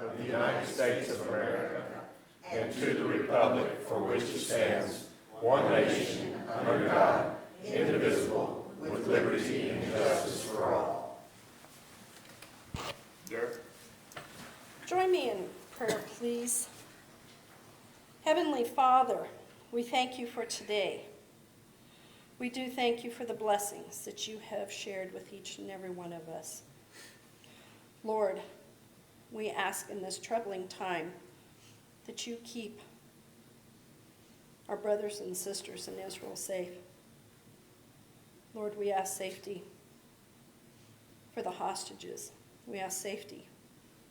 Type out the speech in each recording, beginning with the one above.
of the United States of America and to the republic for which it stands, one nation, under God, indivisible, with liberty and justice for all. Derek. Join me in prayer, please. Heavenly Father, we thank you for today. We do thank you for the blessings that you have shared with each and every one of us. Lord, we ask in this troubling time that you keep our brothers and sisters in Israel safe. Lord, we ask safety for the hostages. We ask safety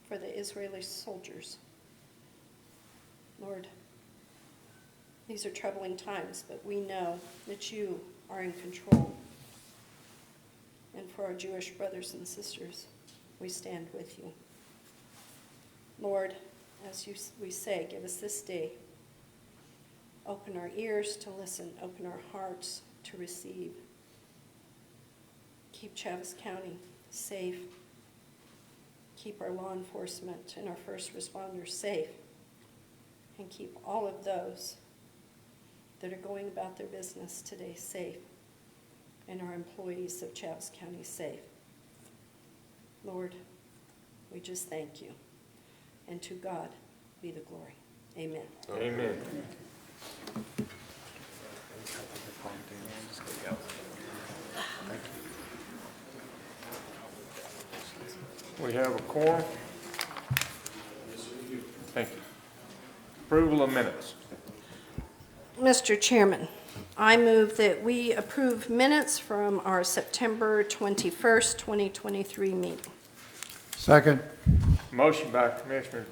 for the Israeli soldiers. Lord, these are troubling times, but we know that you are in control. And for our Jewish brothers and sisters, we stand with you. Lord, as we say, give us this day. Open our ears to listen, open our hearts to receive. Keep Chaves County safe. Keep our law enforcement and our first responders safe. And keep all of those that are going about their business today safe. And our employees of Chaves County safe. Lord, we just thank you. And to God be the glory. Amen. Amen. We have a quorum. Thank you. Approval of minutes. Mr. Chairman, I move that we approve minutes from our September 21st, 2023 meeting. Second. Motion by Commissioner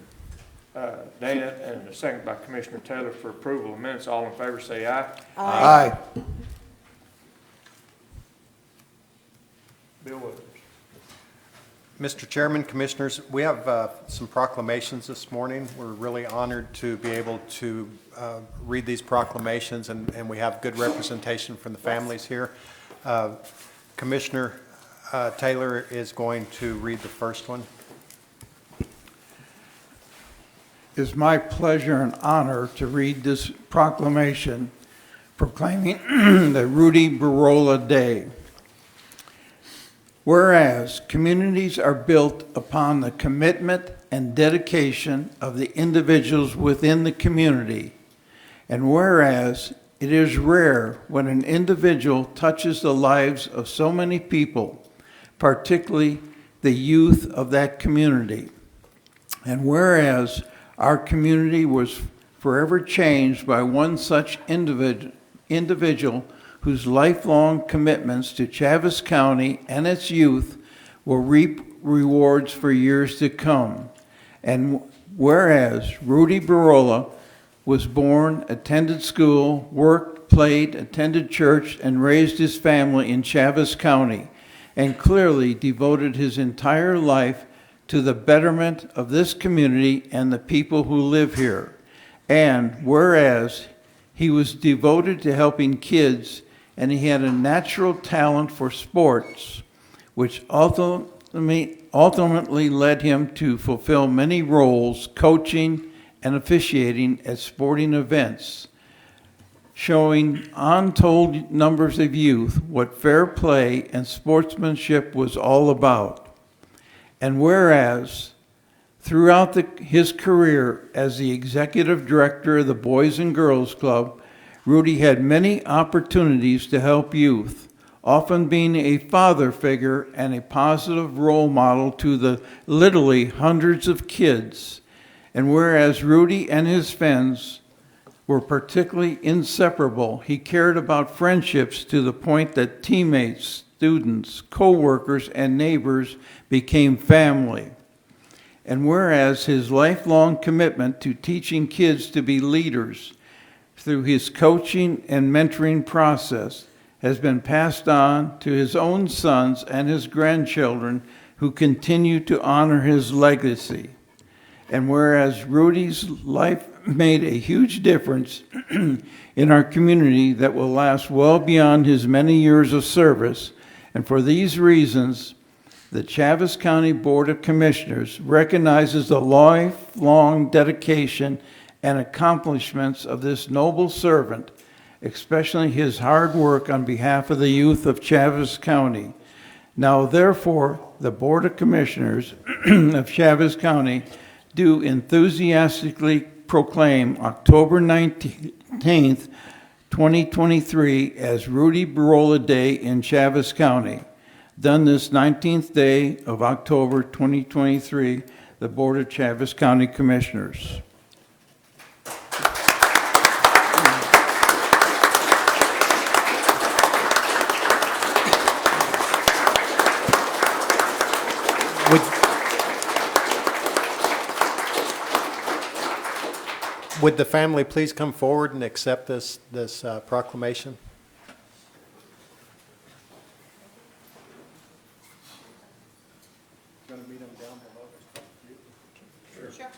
Dana and a second by Commissioner Taylor for approval of minutes. All in favor say aye. Aye. Bill Williams. Mr. Chairman, Commissioners, we have some proclamations this morning. We're really honored to be able to read these proclamations, and we have good representation from the families here. Commissioner Taylor is going to read the first one. It is my pleasure and honor to read this proclamation proclaiming the Rudy Barola Day. Whereas communities are built upon the commitment and dedication of the individuals within the community, and whereas it is rare when an individual touches the lives of so many people, particularly the youth of that community, and whereas our community was forever changed by one such individual whose lifelong commitments to Chaves County and its youth will reap rewards for years to come. And whereas Rudy Barola was born, attended school, worked, played, attended church, and raised his family in Chaves County, and clearly devoted his entire life to the betterment of this community and the people who live here. And whereas he was devoted to helping kids and he had a natural talent for sports, which ultimately led him to fulfill many roles coaching and officiating at sporting events, showing untold numbers of youth what fair play and sportsmanship was all about. And whereas throughout his career as the executive director of the Boys and Girls Club, Rudy had many opportunities to help youth, often being a father figure and a positive role model to the literally hundreds of kids. And whereas Rudy and his friends were particularly inseparable, he cared about friendships to the point that teammates, students, co-workers, and neighbors became family. And whereas his lifelong commitment to teaching kids to be leaders through his coaching and mentoring process has been passed on to his own sons and his grandchildren who continue to honor his legacy. And whereas Rudy's life made a huge difference in our community that will last well beyond his many years of service, and for these reasons, the Chaves County Board of Commissioners recognizes the lifelong dedication and accomplishments of this noble servant, especially his hard work on behalf of the youth of Chaves County. Now, therefore, the Board of Commissioners of Chaves County do enthusiastically proclaim October 19th, 2023 as Rudy Barola Day in Chaves County. Done this 19th day of October 2023, the Board of Chaves County Commissioners. Would the family please come forward and accept this proclamation? Going to meet them down below? Sure.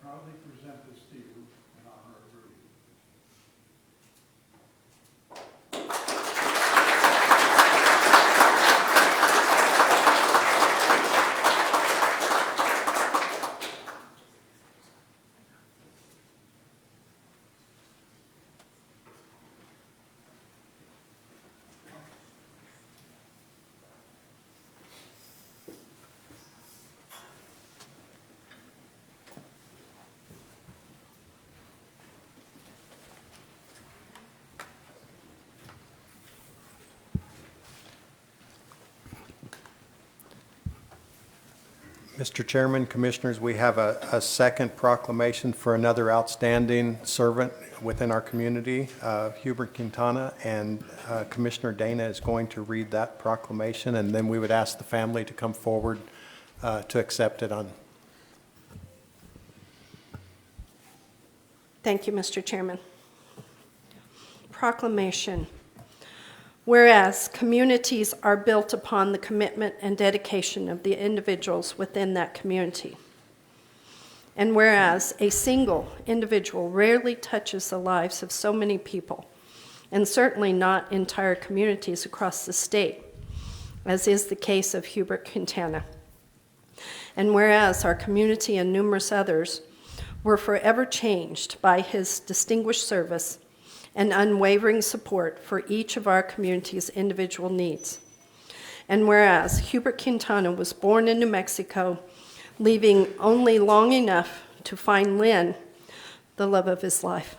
Proudly present this to you in honor of Rudy. Mr. Chairman, Commissioners, we have a second proclamation for another outstanding servant within our community, Hubert Quintana, and Commissioner Dana is going to read that proclamation, and then we would ask the family to come forward to accept it on. Thank you, Mr. Chairman. Proclamation. Whereas communities are built upon the commitment and dedication of the individuals within that community. And whereas a single individual rarely touches the lives of so many people, and certainly not entire communities across the state, as is the case of Hubert Quintana. And whereas our community and numerous others were forever changed by his distinguished service and unwavering support for each of our community's individual needs. And whereas Hubert Quintana was born in New Mexico, leaving only long enough to find Lynn, the love of his life,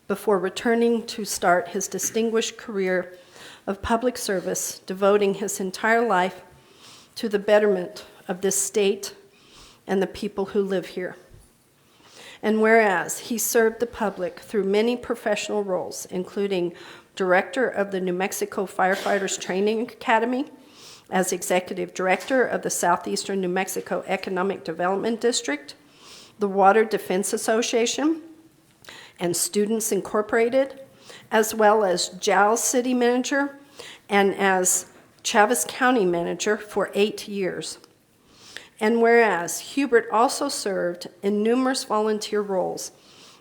before returning to start his distinguished career of public service, devoting his entire life to the betterment of this state and the people who live here. And whereas he served the public through many professional roles, including director of the New Mexico Firefighters Training Academy, as executive director of the Southeastern New Mexico Economic Development District, the Water Defense Association, and Students Incorporated, as well as Giles City Manager and as Chaves County Manager for 8 years. And whereas Hubert also served in numerous volunteer roles,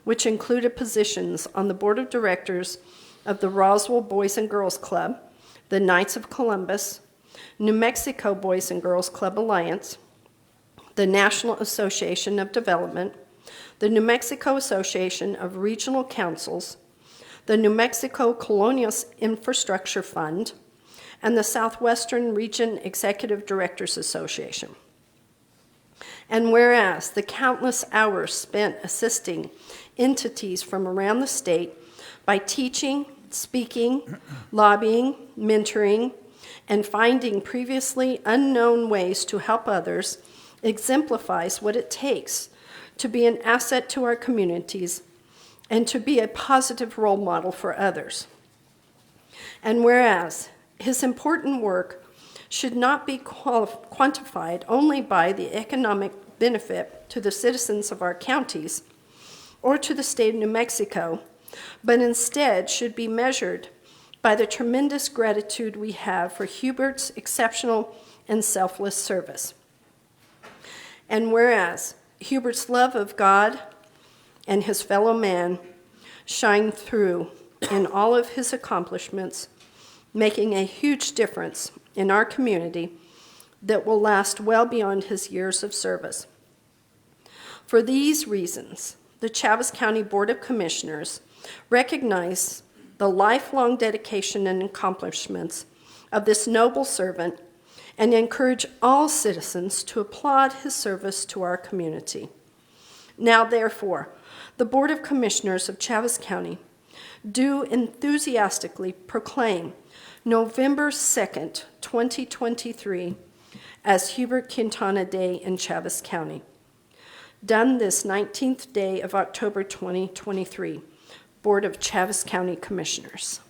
which included positions on the board of directors of the Roswell Boys and Girls Club, the Knights of Columbus, New Mexico Boys and Girls Club Alliance, the National Association of Development, the New Mexico Association of Regional Councils, the New Mexico Colonial Infrastructure Fund, and the Southwestern Region Executive Directors Association. And whereas the countless hours spent assisting entities from around the state by teaching, speaking, lobbying, mentoring, and finding previously unknown ways to help others exemplifies what it takes to be an asset to our communities and to be a positive role model for others. And whereas his important work should not be quantified only by the economic benefit to the citizens of our counties or to the state of New Mexico, but instead should be measured by the tremendous gratitude we have for Hubert's exceptional and selfless service. And whereas Hubert's love of God and his fellow man shined through in all of his accomplishments, making a huge difference in our community that will last well beyond his years of service. For these reasons, the Chaves County Board of Commissioners recognize the lifelong dedication and accomplishments of this noble servant and encourage all citizens to applaud his service to our community. Now, therefore, the Board of Commissioners of Chaves County do enthusiastically proclaim November 2nd, 2023, as Hubert Quintana Day in Chaves County. Done this 19th day of October 2023, Board of Chaves County Commissioners.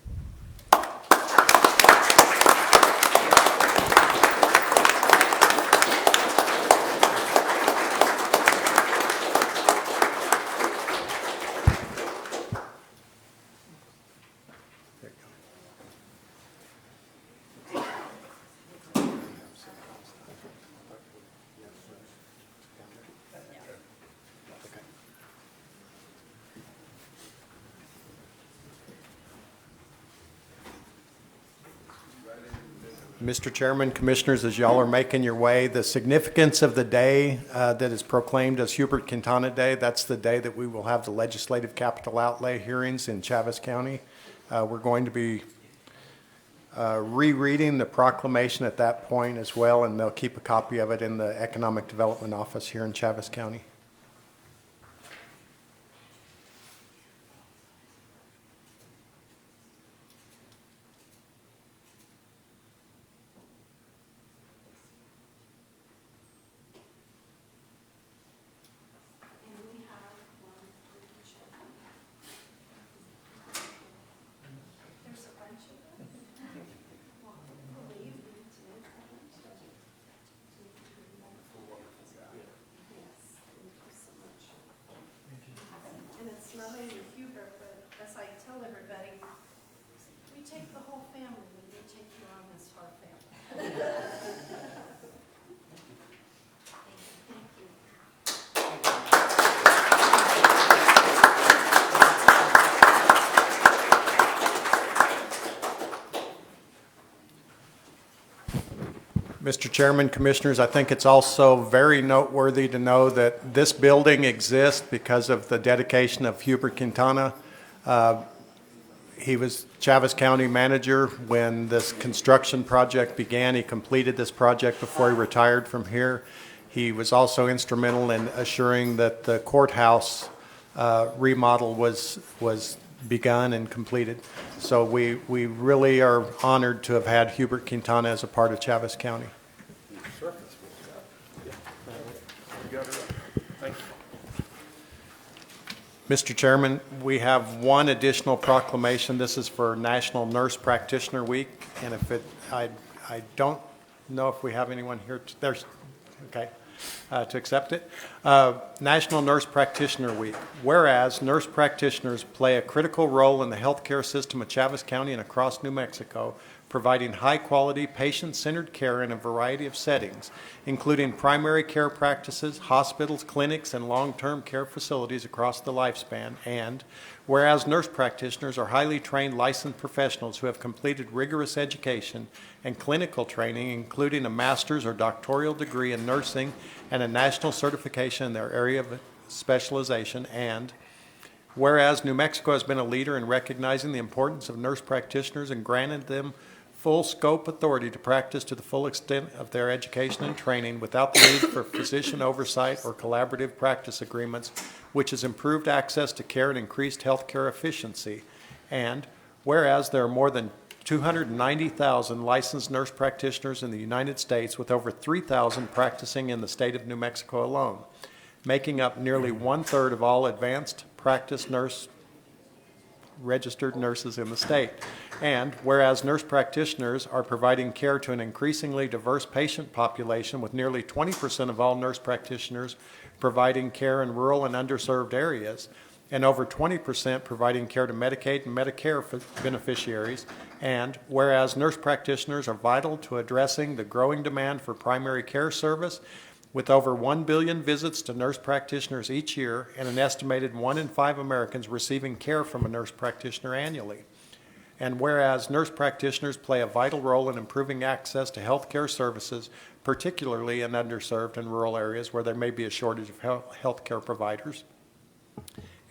Mr. Chairman, Commissioners, as y'all are making your way, the significance of the day that is proclaimed as Hubert Quintana Day, that's the day that we will have the legislative capital outlay hearings in Chaves County. We're going to be rereading the proclamation at that point as well, and they'll keep a copy of it in the Economic Development Office here in Chaves County. And it's not only Hubert, but as I tell everybody, we take the whole family when we take you on this hard family. Mr. Chairman, Commissioners, I think it's also very noteworthy to know that this building exists because of the dedication of Hubert Quintana. He was Chaves County manager when this construction project began. He completed this project before he retired from here. He was also instrumental in assuring that the courthouse remodel was begun and completed. So we really are honored to have had Hubert Quintana as a part of Chaves County. Mr. Chairman, we have one additional proclamation. This is for National Nurse Practitioner Week, and I don't know if we have anyone here. To accept it. National Nurse Practitioner Week. Whereas nurse practitioners play a critical role in the healthcare system of Chaves County and across New Mexico, providing high-quality, patient-centered care in a variety of settings, including primary care practices, hospitals, clinics, and long-term care facilities across the lifespan. And whereas nurse practitioners are highly trained licensed professionals who have completed rigorous education and clinical training, including a master's or doctoral degree in nursing and a national certification in their area of specialization. And whereas New Mexico has been a leader in recognizing the importance of nurse practitioners and granted them full scope authority to practice to the full extent of their education and training without the need for physician oversight or collaborative practice agreements, which has improved access to care and increased healthcare efficiency. And whereas there are more than 290,000 licensed nurse practitioners in the United States, with over 3,000 practicing in the state of New Mexico alone, making up nearly 1/3 of all advanced practice nurse registered nurses in the state. And whereas nurse practitioners are providing care to an increasingly diverse patient population, with nearly 20% of all nurse practitioners providing care in rural and underserved areas, and over 20% providing care to Medicaid and Medicare beneficiaries. And whereas nurse practitioners are vital to addressing the growing demand for primary care service, with over 1 billion visits to nurse practitioners each year and an estimated 1 in 5 Americans receiving care from a nurse practitioner annually. And whereas nurse practitioners play a vital role in improving access to health care services, particularly in underserved and rural areas where there may be a shortage of health care providers.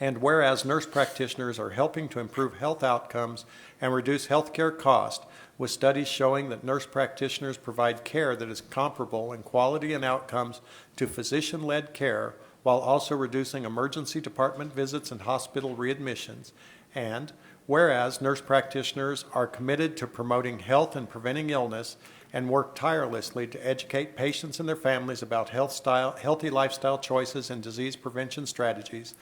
And whereas nurse practitioners are helping to improve health outcomes and reduce health care costs, with studies showing that nurse practitioners provide care that is comparable in quality and outcomes to physician-led care, while also reducing emergency department visits and hospital readmissions. And whereas nurse practitioners are committed to promoting health and preventing illness and work tirelessly to educate patients and their families about healthy lifestyle choices and disease prevention strategies.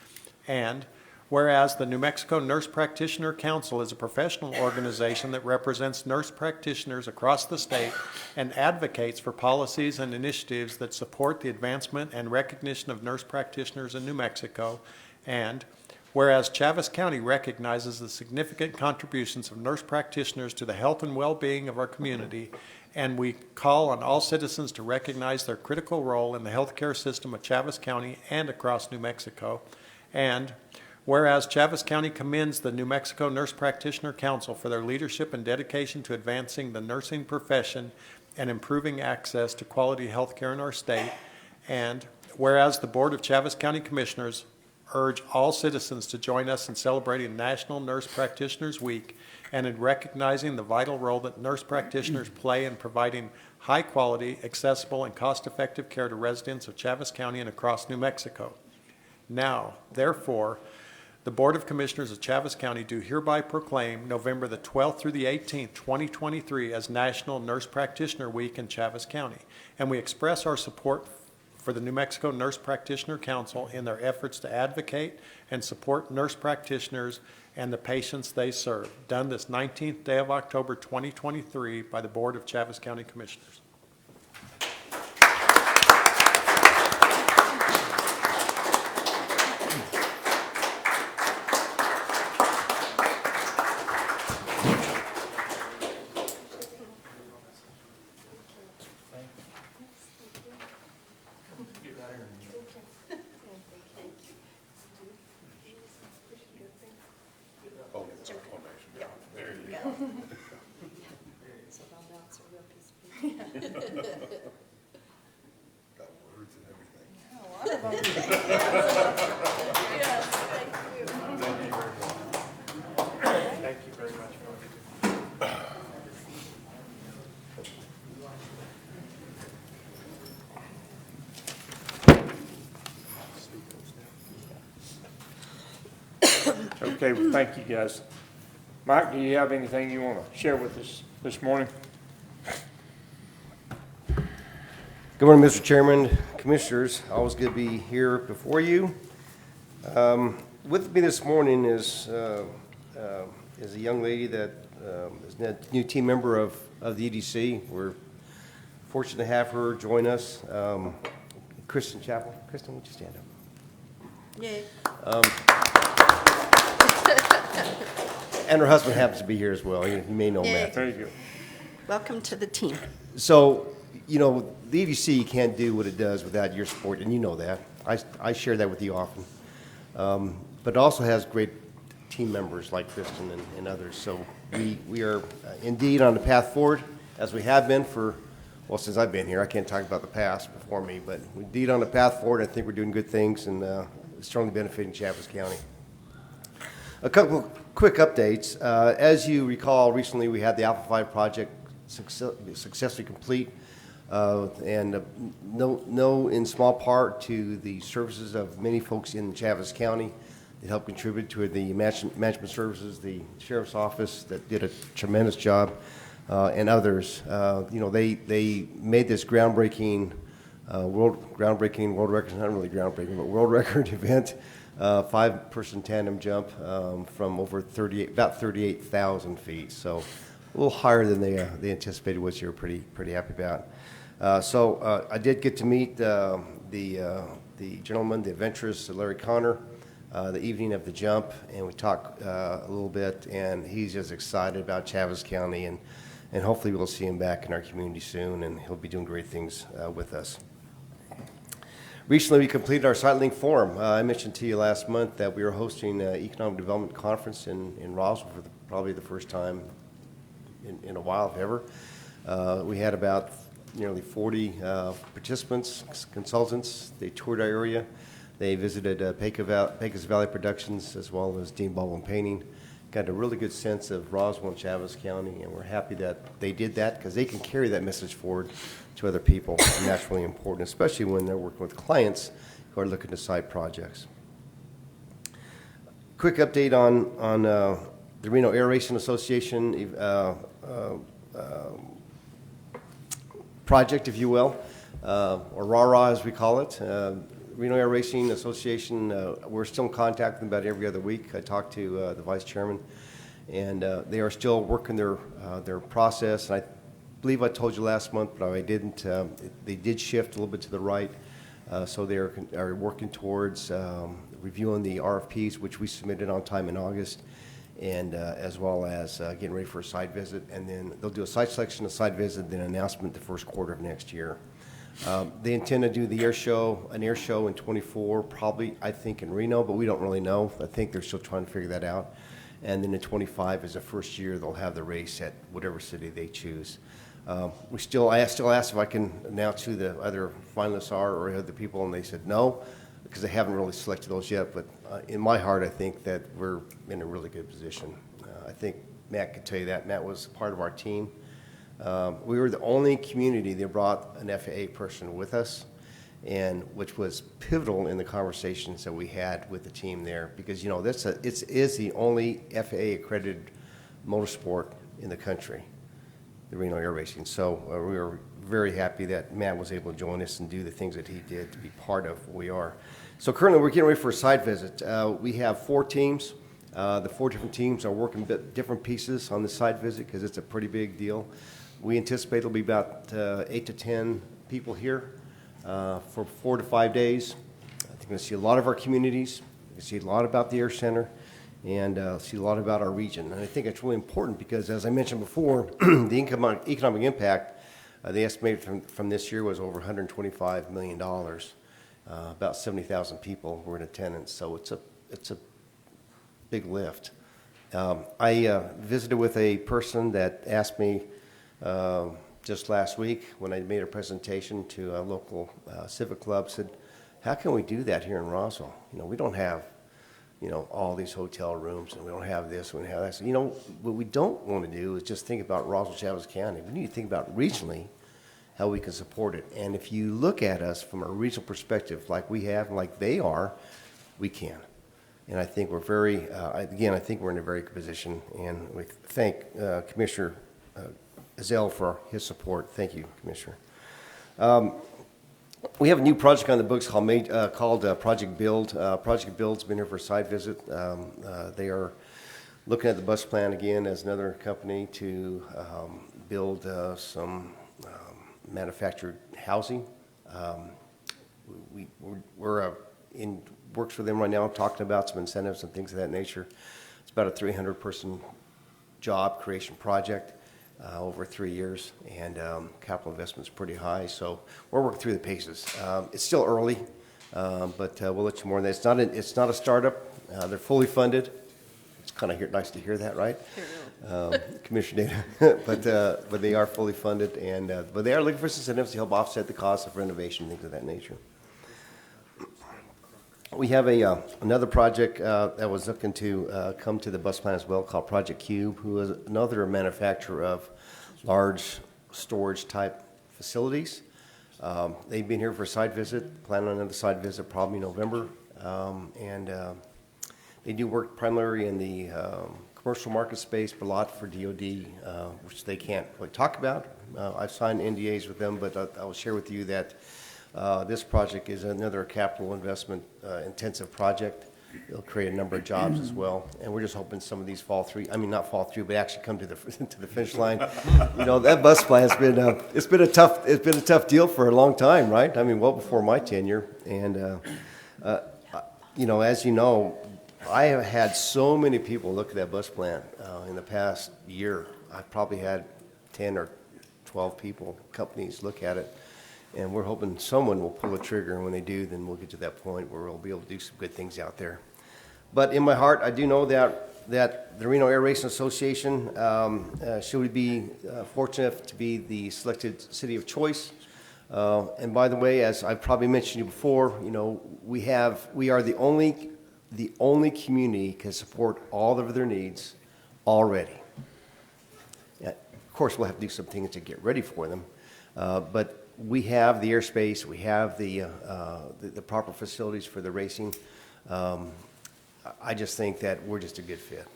And whereas the New Mexico Nurse Practitioner Council is a professional organization that represents nurse practitioners across the state and advocates for policies and initiatives that support the advancement and recognition of nurse practitioners in New Mexico. And whereas Chaves County recognizes the significant contributions of nurse practitioners to the health and well-being of our community, and we call on all citizens to recognize their critical role in the healthcare system of Chaves County and across New Mexico. And whereas Chaves County commends the New Mexico Nurse Practitioner Council for their leadership and dedication to advancing the nursing profession and improving access to quality health care in our state. And whereas the Board of Chaves County Commissioners urge all citizens to join us in celebrating National Nurse Practitioners Week and in recognizing the vital role that nurse practitioners play in providing high quality, accessible, and cost-effective care to residents of Chaves County and across New Mexico. Now, therefore, the Board of Commissioners of Chaves County do hereby proclaim November the 12th through the 18th, 2023 as National Nurse Practitioner Week in Chaves County, and we express our support for the New Mexico Nurse Practitioner Council in their efforts to advocate and support nurse practitioners and the patients they serve, done this 19th day of October 2023 by the Board of Chaves County Commissioners. So they'll announce a real piece of paper. Got words and everything. Yes, thank you. Thank you very much. Okay, well, thank you, guys. Mike, do you have anything you want to share with us this morning? Good morning, Mr. Chairman, Commissioners. Always good to be here before you. With me this morning is a young lady that is a new team member of the EDC. We're fortunate to have her join us. Kristen Chappell. Kristen, would you stand up? Yay. And her husband happens to be here as well. You may know Yay. Matt. There you go. Welcome to the team. So, you know, the EDC can't do what it does without your support, and you know that. I share that with you often. But it also has great team members like Kristen and others. So we are indeed on the path forward, as we have been for, well, since I've been here. I can't talk about the past before me, but we're indeed on the path forward. I think we're doing good things and strongly benefiting Chaves County. A couple quick updates. As you recall, recently we had the Alpha 5 project successfully complete, and no in small part to the services of many folks in Chaves County that helped contribute to the management services, the Sheriff's Office that did a tremendous job, and others. You know, they made this groundbreaking groundbreaking world record, not really groundbreaking, but world record event, 5-person tandem jump from about 38,000 feet. So a little higher than they anticipated, which they were pretty happy about. So I did get to meet the gentleman, the adventurous Larry Connor, the evening of the jump, and we talked a little bit, and he's just excited about Chaves County, and hopefully we'll see him back in our community soon, and he'll be doing great things with us. Recently, we completed our SiteLink Forum. I mentioned to you last month that we were hosting an economic development conference in Roswell for probably the first time in a while, if ever. We had about nearly 40 participants, consultants. They toured our area. They visited Pecos Valley Productions as well as Dean Baldwin Painting. Got a really good sense of Roswell and Chaves County, and we're happy that they did that because they can carry that message forward to other people, and that's really important, especially when they're working with clients who are looking to site projects. Quick update on the Reno Air Racing Association project, if you will, or RARA as we call it. Reno Air Racing Association, we're still in contact with them about every other week. I talked to the vice chairman, and they are still working their process. And I believe I told you last month, but I didn't. They did shift a little bit to the right, so they are working towards reviewing the RFPs, which we submitted on time in August, and as well as getting ready for a site visit. And then they'll do a site selection, a site visit, then an announcement the first quarter of next year. They intend to do an air show in 24, probably, I think, in Reno, but we don't really know. I think they're still trying to figure that out. And then in 25 is the first year they'll have the race at whatever city they choose. I still asked if I can announce who the other finalists are or other people, and they said no, because they haven't really selected those yet. But in my heart, I think that we're in a really good position. I think Matt could tell you that. Matt was part of our team. We were the only community that brought an FAA person with us, and which was pivotal in the conversations that we had with the team there, because it is the only FAA accredited motorsport in the country, the Reno Air Racing. So we were very happy that Matt was able to join us and do the things that he did to be part of what we are. So currently we're getting ready for a site visit. We have 4 teams. The 4 different teams are working different pieces on the site visit because it's a pretty big deal. We anticipate it'll be about 8 to 10 people here for 4 to 5 days. I think we're going to see a lot of our communities. We're going to see a lot about the Air Center, and see a lot about our region. And I think it's really important because, as I mentioned before, the economic impact, they estimated from this year was over $125 million. About 70,000 people were in attendance, so it's a big lift. I visited with a person that asked me just last week when I made a presentation to a local civic club, said, how can we do that here in Roswell? We don't have, all these hotel rooms, and we don't have this, and we don't have that. So, what we don't want to do is just think about Roswell, Chaves County. We need to think about regionally how we can support it. And if you look at us from a regional perspective, like we have, and like they are, we can. And I think we're I think we're in a very good position, and we thank Commissioner Ezell for his support. Thank you, Commissioner. We have a new project on the books called Project Build. Project Build's been here for a site visit. They are looking at the bus plan again as another company to build some manufactured housing. We're in works with them right now, talking about some incentives and things of that nature. It's about a 300-person job creation project over 3 years, and capital investment's pretty high, so we're working through the paces. It's still early, but we'll let you more on that. It's not a startup. They're fully funded. It's kind of nice to hear that, right? Commissioner Dana, but they are fully funded, and but they are looking for incentives to help offset the cost of renovation, things of that nature. We have another project that was looking to come to the bus plan as well, called Project Cube, who is another manufacturer of large storage type facilities. They've been here for a site visit, planning on another site visit probably November, and they do work primarily in the commercial market space, but a lot for DoD, which they can't really talk about. I've signed NDAs with them, but I will share with you that This project is another capital investment intensive project. It'll create a number of jobs as well, and we're just hoping some of these fall through. I mean, not fall through, but actually come to the to the finish line. You know, that bus plan has been it's been a tough deal for a long time, right? I mean, well before my tenure, and you know, as you know, I have had so many people look at that bus plan in the past year. I've probably had 10 or 12 companies look at it. And we're hoping someone will pull the trigger, and when they do, then we'll get to that point where we'll be able to do some good things out there. But in my heart, I do know that the Reno Air Racing Association should be fortunate to be the selected city of choice. And by the way, as I've probably mentioned to you before, you know, we are the only community can support all of their needs already. Yeah, of course, we'll have to do some things to get ready for them, but we have the airspace, we have the proper facilities for the racing. I just think that we're just a good fit.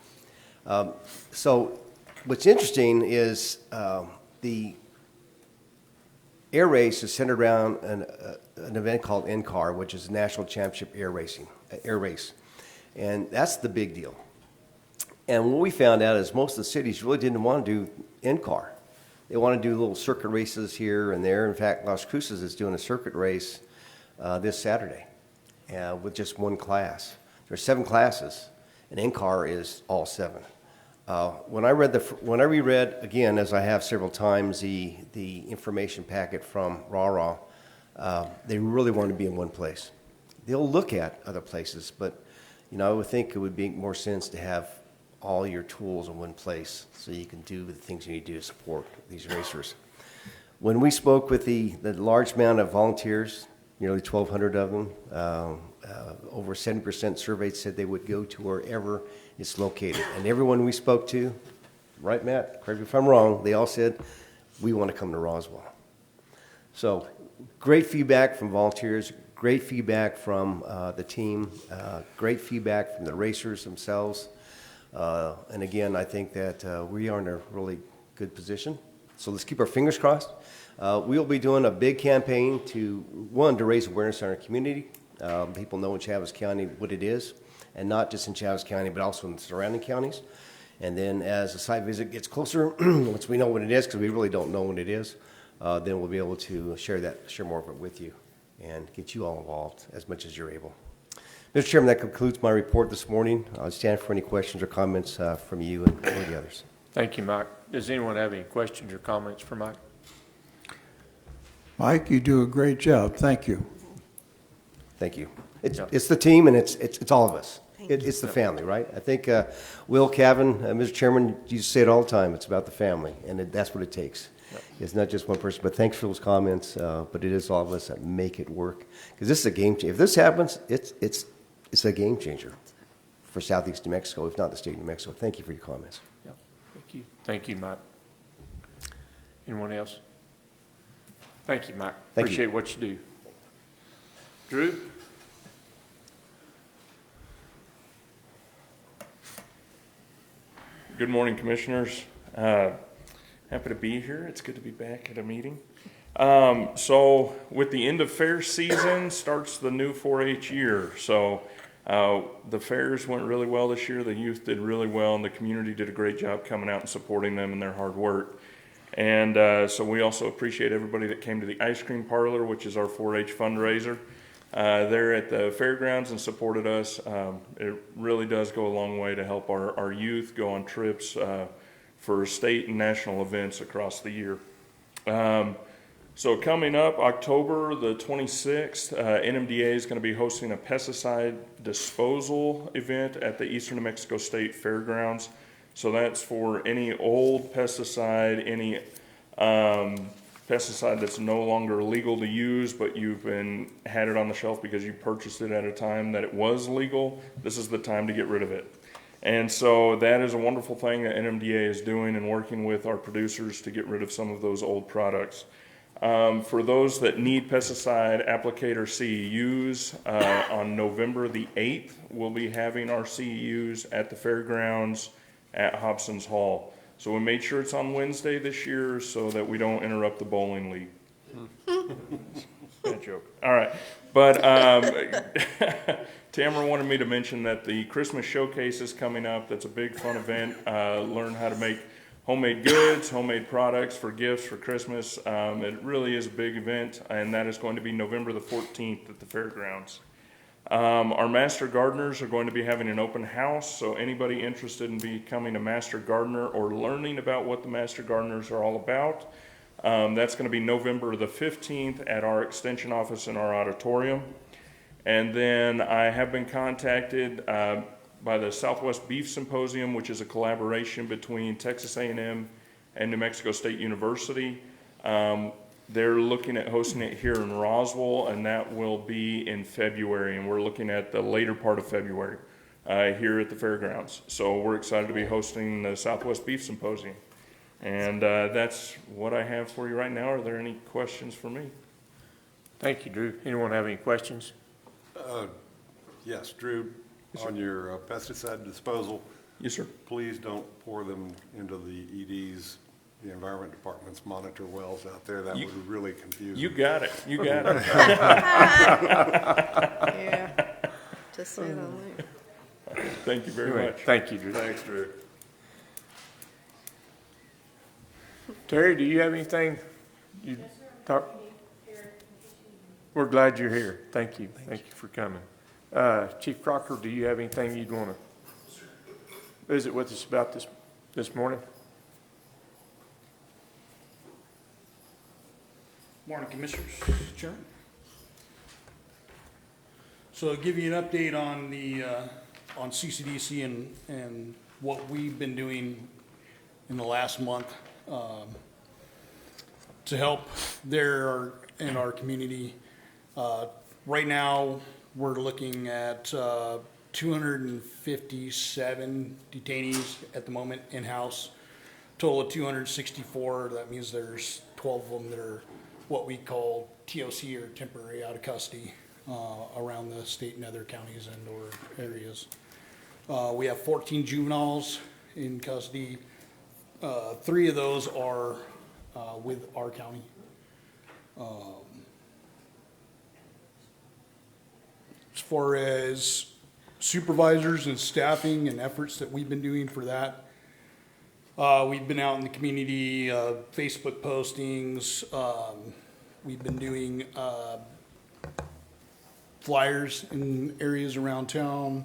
So what's interesting is the air race is centered around an event called NCAR, which is National Championship Air Race. And that's the big deal. And what we found out is most of the cities really didn't want to do NCAR. They want to do little circuit races here and there. In fact, Las Cruces is doing a circuit race this Saturday with just one class. There's 7 classes, and NCAR is all 7. When I reread again, as I have several times, the information packet from RAW, they really want to be in one place. They'll look at other places, but you know, I would think it would make more sense to have all your tools in one place so you can do the things you need to do to support these racers. When we spoke with the large amount of volunteers, nearly 1,200 of them, over 70% surveyed said they would go to wherever it's located. And everyone we spoke to, right, Matt, correct me if I'm wrong, they all said, we want to come to Roswell. So great feedback from volunteers, great feedback from the team, great feedback from the racers themselves. And again, I think that we are in a really good position. So let's keep our fingers crossed. We'll be doing a big campaign to raise awareness in our community. People know in Chaves County what it is, and not just in Chaves County, but also in the surrounding counties. And then as the site visit gets closer, once we know what it is, because we really don't know what it is, then we'll be able to share more of it with you and get you all involved as much as you're able. Mr. Chairman, that concludes my report this morning. I'll stand for any questions or comments from you and the others. Thank you, Mike. Does anyone have any questions or comments for Mike? Mike, you do a great job. Thank you. Thank you. It's the team, and it's all of us. It's the family, right? I think Will, Kevin, Mr. Chairman, you say it all the time. It's about the family, and that's what it takes. Yep. It's not just one person. But thanks for those comments. But it is all of us that make it work. Because this is a game changer. If this happens, it's a game changer for Southeast New Mexico, if not the state of New Mexico. Thank you for your comments. Yep. Thank you. Thank you, Mike. Anyone else? Thank you, Mike. Thank Appreciate you. what you do. Drew? Good morning, Commissioners. Happy to be here. It's good to be back at a meeting. So with the end of fair season starts the new 4-H year. So the fairs went really well this year. The youth did really well, and the community did a great job coming out and supporting them in their hard work. And so we also appreciate everybody that came to the ice cream parlor, which is our 4-H fundraiser. They're at the fairgrounds and supported us. It really does go a long way to help our youth go on trips for state and national events across the year. So coming up, October the 26th, NMDA is going to be hosting a pesticide disposal event at the Eastern New Mexico State Fairgrounds. So that's for any old pesticide, any pesticide that's no longer legal to use, but you've had it on the shelf because you purchased it at a time that it was legal. This is the time to get rid of it. And so that is a wonderful thing that NMDA is doing and working with our producers to get rid of some of those old products. For those that need pesticide applicator CEUs, on November the 8th, we'll be having our CEUs at the fairgrounds at Hobson's Hall. So we made sure it's on Wednesday this year so that we don't interrupt the bowling league. Bad joke. But Tamara wanted me to mention that the Christmas showcase is coming up. That's a big fun event. Learn how to make homemade goods, homemade products for gifts for Christmas. It really is a big event, and that is going to be November the 14th at the fairgrounds. Our Master Gardeners are going to be having an open house, so anybody interested in becoming a Master Gardener or learning about what the Master Gardeners are all about, that's going to be November the 15th at our extension office in our auditorium. And then I have been contacted by the Southwest Beef Symposium, which is a collaboration between Texas A&M and New Mexico State University. They're looking at hosting it here in Roswell, and that will be in February, and we're looking at the later part of February here at the fairgrounds. So we're excited to be hosting the Southwest Beef Symposium. And that's what I have for you right now. Are there any questions for me? Thank you, Drew. Anyone have any questions? Yes, Drew, on your pesticide disposal, Yes, sir. please don't pour them into the EDs, the Environment Department's monitor wells out there. That would really confuse You them. got it. You got it. Yeah, just say that later. Thank you very Anyway, much. thank you, Drew. Thanks, Drew. Terry, do you have anything? You talk? We're glad you're here. Thank you. Thank you for coming. Chief Crocker, do you have anything you'd want to visit with us about this morning? Morning, Commissioners. Chairman. So I'll give you an update on the, on CCDC and what we've been doing in the last month to help there in our community. Right now, we're looking at 257 detainees at the moment in-house, total of 264. That means there's 12 of them that are what we call TOC, or temporary out of custody, around the state and other counties and or areas. We have 14 juveniles in custody. 3 of those are with our county. As far as supervisors and staffing and efforts that we've been doing for that, we've been out in the community, Facebook postings. We've been doing flyers in areas around town.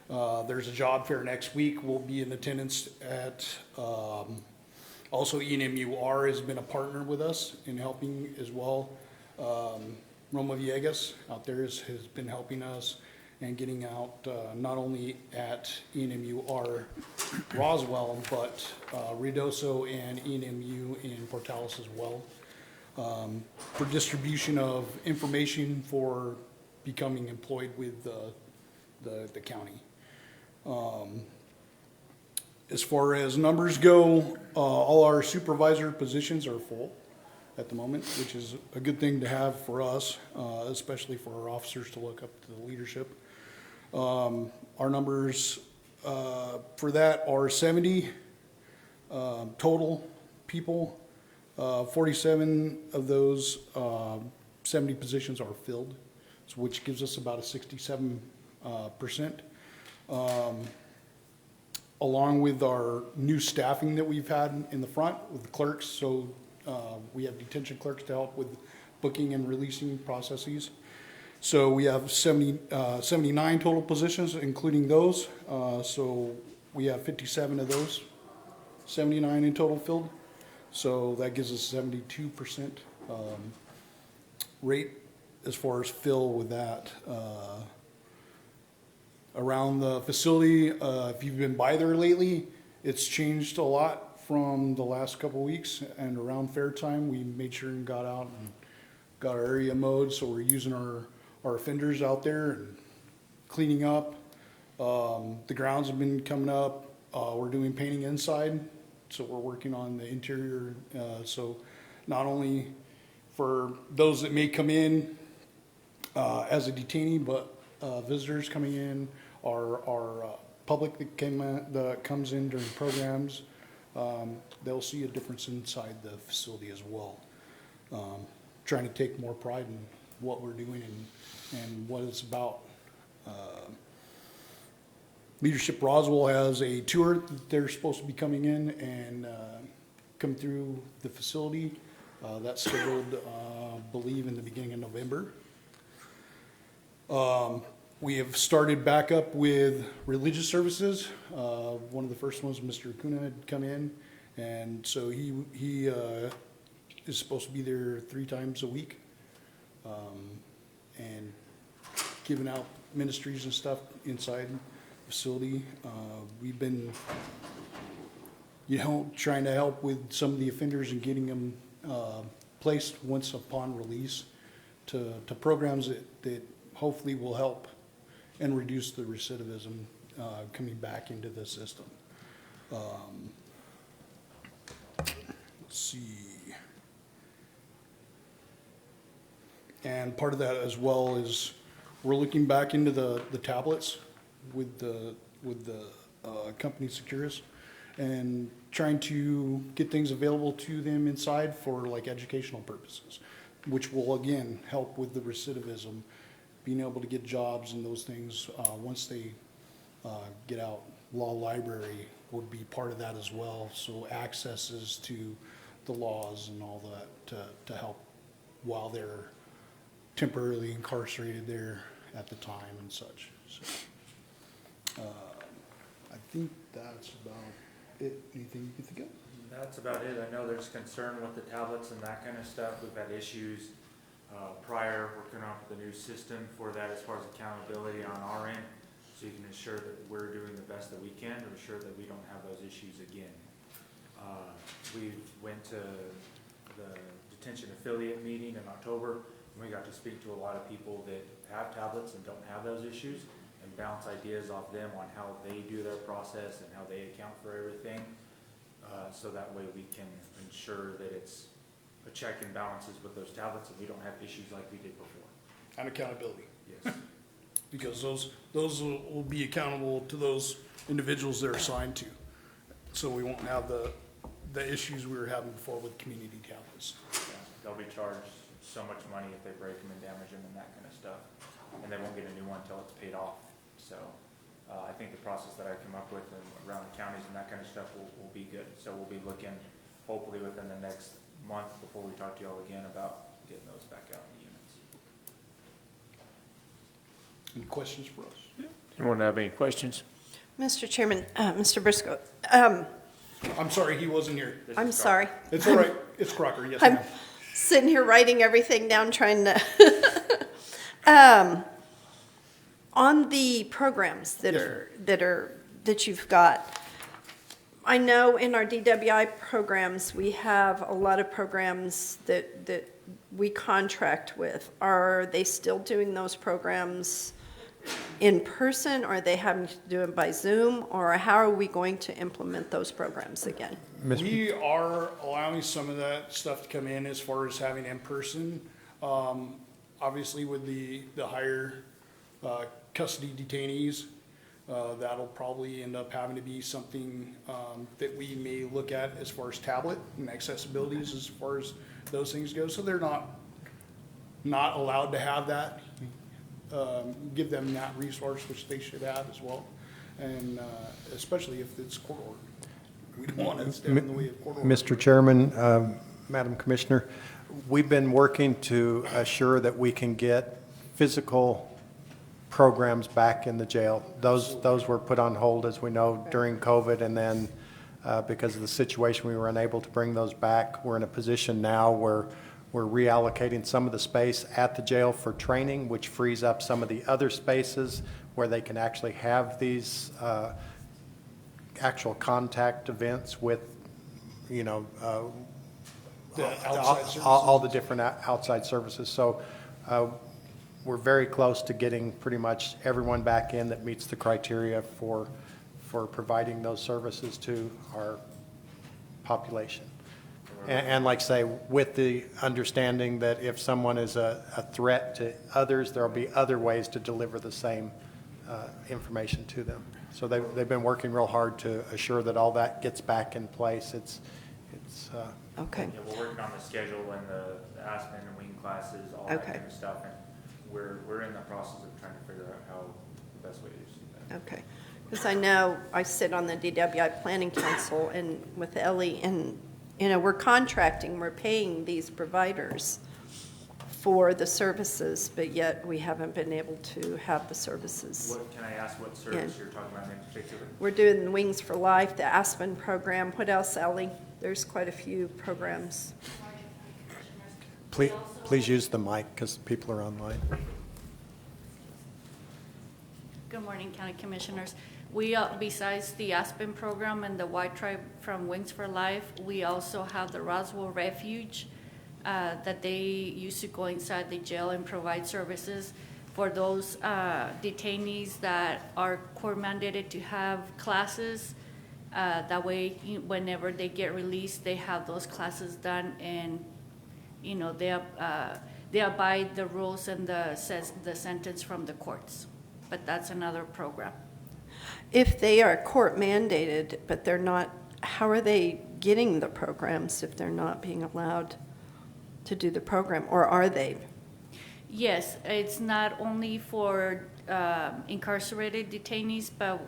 There's a job fair next week. We'll be in attendance at. Also, ENMUR has been a partner with us in helping as well. Roma Villegas out there has been helping us and getting out not only at ENMUR Roswell, but Ruidoso and ENMU in Portales as well, for distribution of information for becoming employed with the county. As far as numbers go, all our supervisor positions are full at the moment, which is a good thing to have for us, especially for our officers to look up to the leadership. Our numbers for that are 70 total people. 47 of those 70 positions are filled, so which gives us about a 67%. Along with our new staffing that we've had in the front with the clerks, so we have detention clerks to help with booking and releasing processes. So we have 79 total positions, including those. So we have 57 of those, 79 in total filled. So that gives us 72% rate as far as fill with that. Around the facility, if you've been by there lately, it's changed a lot from the last couple of weeks. And around fair time, we made sure and got out and got our area mowed. So we're using our offenders out there and cleaning up. The grounds have been coming up. We're doing painting inside, so we're working on the interior. So not only for those that may come in as a detainee, but visitors coming in, our public that comes in during programs, they'll see a difference inside the facility as well. Trying to take more pride what we're doing and what it's about. Leadership Roswell has a tour that they're supposed to be coming in and come through the facility. That's scheduled, believe, in the beginning of November. We have started back up with religious services. One of the first ones, Mr. Acuna had come in, and so he is supposed to be there 3 times a week, and giving out ministries and stuff inside the facility. We've been, trying to help with some of the offenders and getting them placed once upon release to programs that hopefully will help and reduce the recidivism coming back into the system. Let's see. And part of that as well is we're looking back into the tablets with the company Securus and trying to get things available to them inside for like educational purposes, which will again help with the recidivism, being able to get jobs and those things once they get out. Law library would be part of that as well, so accesses to the laws and all that to help while they're temporarily incarcerated there at the time and such. So, I think that's about it. Anything you can think of? That's about it. I know there's concern with the tablets and that kind of stuff. We've had issues prior working on the new system for that as far as accountability on our end, so you can ensure that we're doing the best that we can to ensure that we don't have those issues again. We went to the detention affiliate meeting in October, and we got to speak to a lot of people that have tablets and don't have those issues, and bounce ideas off them on how they do their process and how they account for everything. So that way we can ensure that it's a check and balances with those tablets and we don't have issues like we did before. And accountability. Yes. Because those will be accountable to those individuals they're assigned to. So we won't have the issues we were having before with community tablets. Yeah, they'll be charged so much money if they break them and damage them and that kind of stuff. And they won't get a new one until it's paid off. So I think the process that I come up with around the counties and that kind of stuff will be good. So we'll be looking hopefully within the next month before we talk to y'all again about getting those back out in the units. Any questions for us? Anyone have any questions? Mr. Chairman, Mr. Briscoe, I'm sorry, he wasn't here. I'm sorry. It's all right. It's Crocker. Yes, I'm ma'am. sitting here writing everything down, trying to, on the programs that you've got, I know in our DWI programs, we have a lot of programs that we contract with. Are they still doing those programs in person, or are they having to do it by Zoom, or how are we going to implement those programs again? We are allowing some of that stuff to come in as far as having in person. Obviously with the higher custody detainees, that'll probably end up having to be something that we may look at as far as tablet and accessibilities as far as those things go. So they're not allowed to have that. Give them that resource, which they should have as well. And especially if it's court ordered. We don't want to stand in the way of court order. Mr. Chairman, Madam Commissioner, we've been working to assure that we can get physical programs back in the jail. Those were put on hold, as we know, during COVID, and then because of the situation, we were unable to bring those back. We're in a position now where we're reallocating some of the space at the jail for training, which frees up some of the other spaces where they can actually have these actual contact events with, all the different outside services. So we're very close to getting pretty much everyone back in that meets the criteria for providing those services to our population. And like I say, with the understanding that if someone is a threat to others, there'll be other ways to deliver the same information to them. So they've been working real hard to assure that all that gets back in place. It's Okay. Yeah, we're working on the schedule and the Aspen and wing classes, all that Okay. kind of stuff, and we're in the process of trying to figure out how the best way to do that. Okay. Because I know I sit on the DWI Planning Council and with Ellie, and, we're contracting, we're paying these providers for the services, but yet we haven't been able to have the services. What, can I ask what service you're talking about in particular? We're doing Wings for Life, the Aspen program. What else, Ellie? There's quite a few programs. Please use the mic because people are online. Good morning, County Commissioners. We, besides the Aspen program and the White Tribe from Wings for Life, we also have the Roswell Refuge that they used to go inside the jail and provide services for those detainees that are court mandated to have classes. That way, whenever they get released, they have those classes done, and they abide the rules and the sentence from the courts. But that's another program. If they are court mandated, but they're not, how are they getting the programs if they're not being allowed to do the program, or are they? Yes, it's not only for incarcerated detainees, but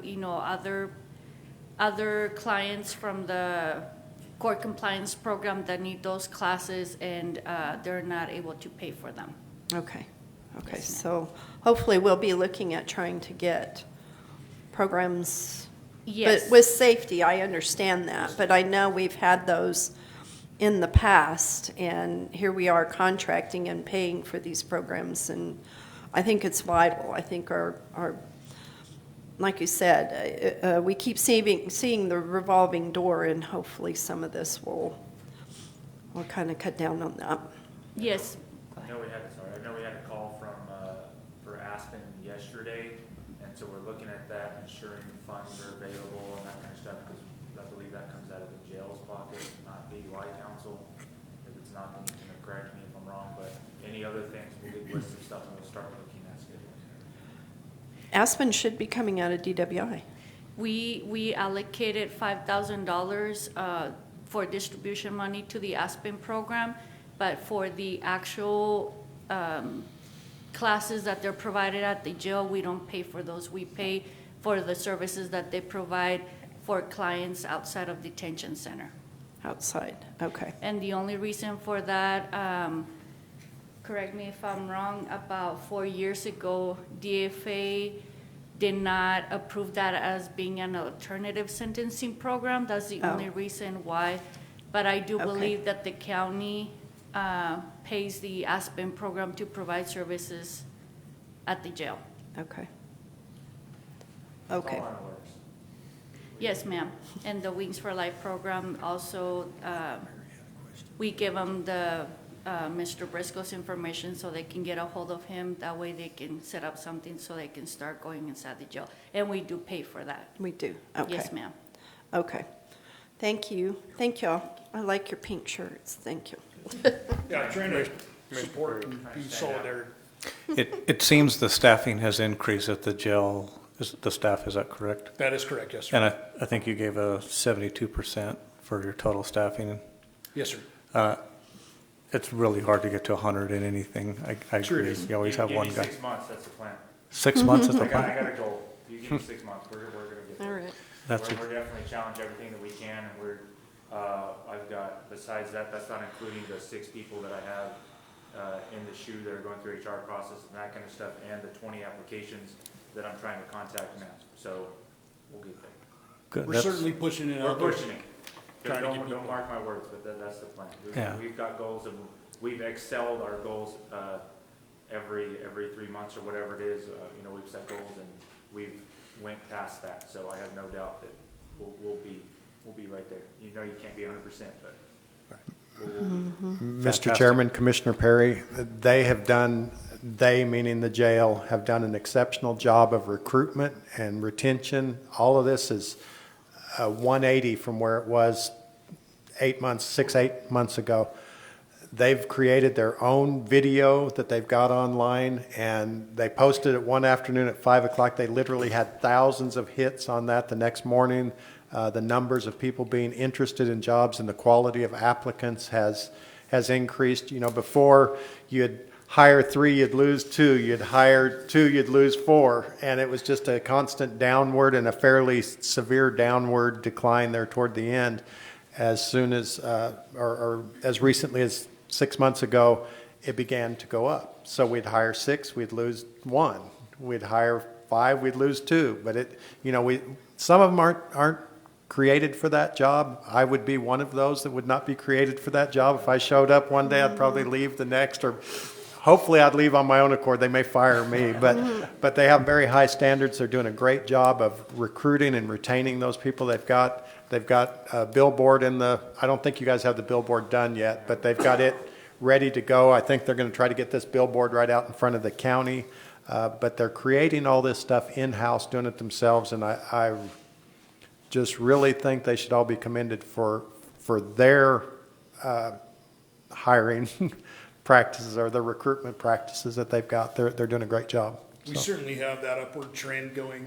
other clients from the court compliance program that need those classes, and they're not able to pay for them. Okay, Yes, ma'am. so hopefully we'll be looking at trying to get programs. Yes. But with safety, I understand that, but I know we've had those in the past, and here we are contracting and paying for these programs, and I think it's vital. I think our like you said, we keep seeing the revolving door, and hopefully some of this will kind of cut down on that. Yes. I know we had a call for Aspen yesterday, and so we're looking at that, ensuring funds are available and that kind of stuff, because I believe that comes out of the jail's pocket, not DUI council. If it's not, then you can correct me if I'm wrong, but any other things, we'll get lists of stuff and we'll start looking at schedules. Aspen should be coming out of DWI. We allocated $5,000 for distribution money to the Aspen program, but for the actual classes that they're provided at the jail, we don't pay for those. We pay for the services that they provide for clients outside of detention center. Outside, okay. And the only reason for that, correct me if I'm wrong, about 4 years ago, DFA did not approve that as being an alternative sentencing program. That's the only reason why. But I do believe that the county pays the Aspen program to provide services at the jail. Okay. It's Okay. all in the works. Yes, ma'am. And the Wings for Life program also, we give them the Mr. Briscoe's information so they can get a hold of him. That way they can set up something so they can start going inside the jail. And we do pay for that. We do, okay. Yes, ma'am. Okay. Thank you. Thank y'all. I like your pink shirts. Thank you. Yeah, trying to support and be solidarity. It seems the staffing has increased at the jail, the staff, is that correct? That is correct, yes, sir. And I think you gave a 72% for your total staffing. Yes, sir. It's really hard to get to 100 in anything. I Sure it agree. is. You always have Give one me guy. 6 months, that's the plan. 6 months is the I got plan? a goal. You give me 6 months, we're gonna get there. All right. That's We're definitely challenge everything that we can, and I've got, besides that, that's not including the 6 people that I have in the shoe that are going through HR process and that kind of stuff, and the 20 applications that I'm trying to contact now, so we'll get there. good. We're That's- certainly pushing it We're out there. pushing it. Trying to get Don't people- mark my words, but that's the plan. Yeah. We've got goals, and we've excelled our goals every 3 months or whatever it is. We've set goals, and we've went past that, so I have no doubt that we'll be right there. You can't be 100%, but Mr. Fantastic. Chairman, Commissioner Perry, they, meaning the jail, have done an exceptional job of recruitment and retention. All of this is 180 from where it was 8 months ago. They've created their own video that they've got online, and they posted it one afternoon at 5 o'clock. They literally had thousands of hits on that the next morning. The numbers of people being interested in jobs and the quality of applicants has increased. You know, before you'd hire 3, you'd lose 2. You'd hire 2, you'd lose 4. And it was just a constant downward and a fairly severe downward decline there toward the end. As soon as, or as recently as 6 months ago, it began to go up. So we'd hire 6, we'd lose 1. We'd hire 5, we'd lose 2. But it, you know, some of them aren't created for that job. I would be one of those that would not be created for that job. If I showed up one day, I'd probably leave the next, or hopefully I'd leave on my own accord. They may fire me, but they have very high standards. They're doing a great job of recruiting and retaining those people they've got. They've got a billboard I don't think you guys have the billboard done yet, but they've got it ready to go. I think they're going to try to get this billboard right out in front of the county. But they're creating all this stuff in-house, doing it themselves, and I just really think they should all be commended for their hiring practices or their recruitment practices that they've got. They're doing a great job. We certainly have that upward trend going.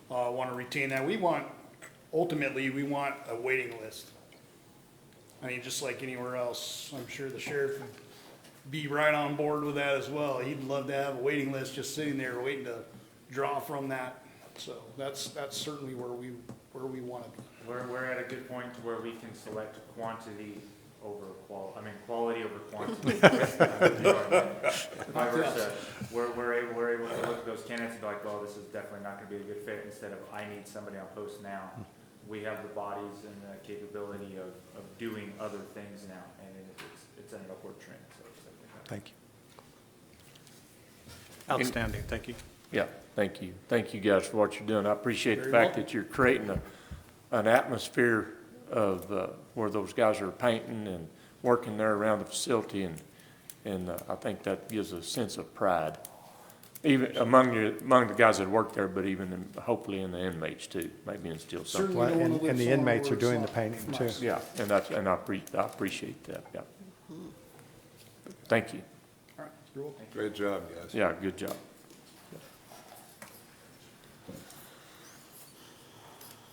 Want to retain that. Ultimately, we want a waiting list. I mean, just like anywhere else, I'm sure the sheriff would be right on board with that as well. He'd love to have a waiting list just sitting there waiting to draw from that. So that's certainly where we want to be. We're at a good point to where we can select quantity over quality over quantity. Vice versa. We're able to look at those candidates and be like, well, this is definitely not going to be a good fit. Instead of I need somebody on post now, we have the bodies and the capability of doing other things now, and it's an upward trend. So thank you. Outstanding. Thank you. Yeah, thank you. Thank you guys for what you're doing. I appreciate the Very fact welcome. that you're creating an atmosphere of where those guys are painting and working there around the facility, and I think that gives a sense of pride, even among the guys that work there, but even hopefully in the inmates too. Maybe instill something. Certainly don't wanna And live the somewhere inmates where are doing the it's painting too. nice. Yeah, and I appreciate that. Yeah. Thank you. All right, you're welcome. Great job, guys. Yeah, good job.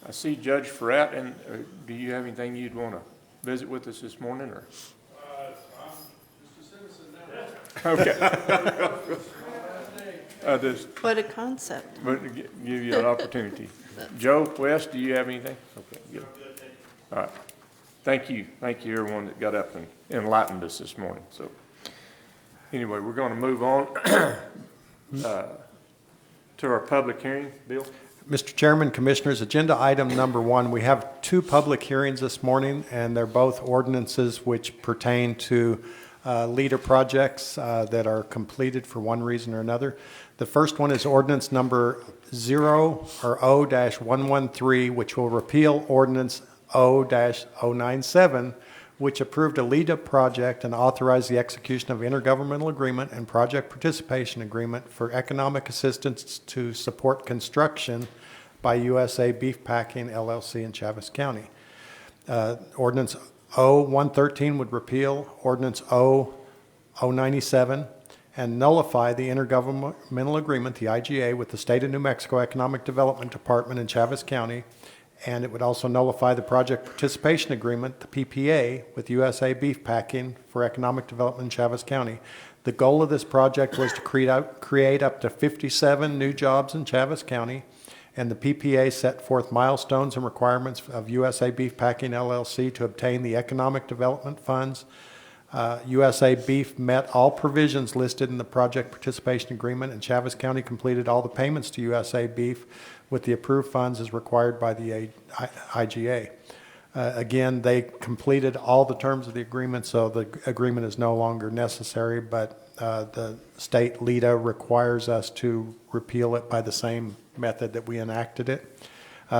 I see Judge Farrat, and do you have anything you'd want to visit with us this morning, or? I'm just a citizen now. Okay. Just What a concept. give you an opportunity. Joe West, do you have anything? Okay, good. All right. Thank you, everyone that got up and enlightened us this morning. So, anyway, we're going to move on to our public hearing. Bill? Mr. Chairman, Commissioners, agenda item number 1, we have 2 public hearings this morning, and they're both ordinances which pertain to LEADER projects that are completed for one reason or another. The first one is ordinance number 0-113, which will repeal ordinance 0-097, which approved a LEADER project and authorized the execution of intergovernmental agreement and project participation agreement for economic assistance to support construction by USA Beef Packing LLC in Chaves County. Ordinance 0-113 would repeal ordinance 0-097 and nullify the intergovernmental agreement, the IGA, with the State of New Mexico Economic Development Department in Chaves County. And it would also nullify the project participation agreement, the PPA, with USA Beef Packing for economic development in Chaves County. The goal of this project was to create up to 57 new jobs in Chaves County, and the PPA set forth milestones and requirements of USA Beef Packing LLC to obtain the economic development funds. USA Beef met all provisions listed in the project participation agreement, and Chaves County completed all the payments to USA Beef with the approved funds as required by the IGA. Again, they completed all the terms of the agreement, so the agreement is no longer necessary, but the state LEDA requires us to repeal it by the same method that we enacted it.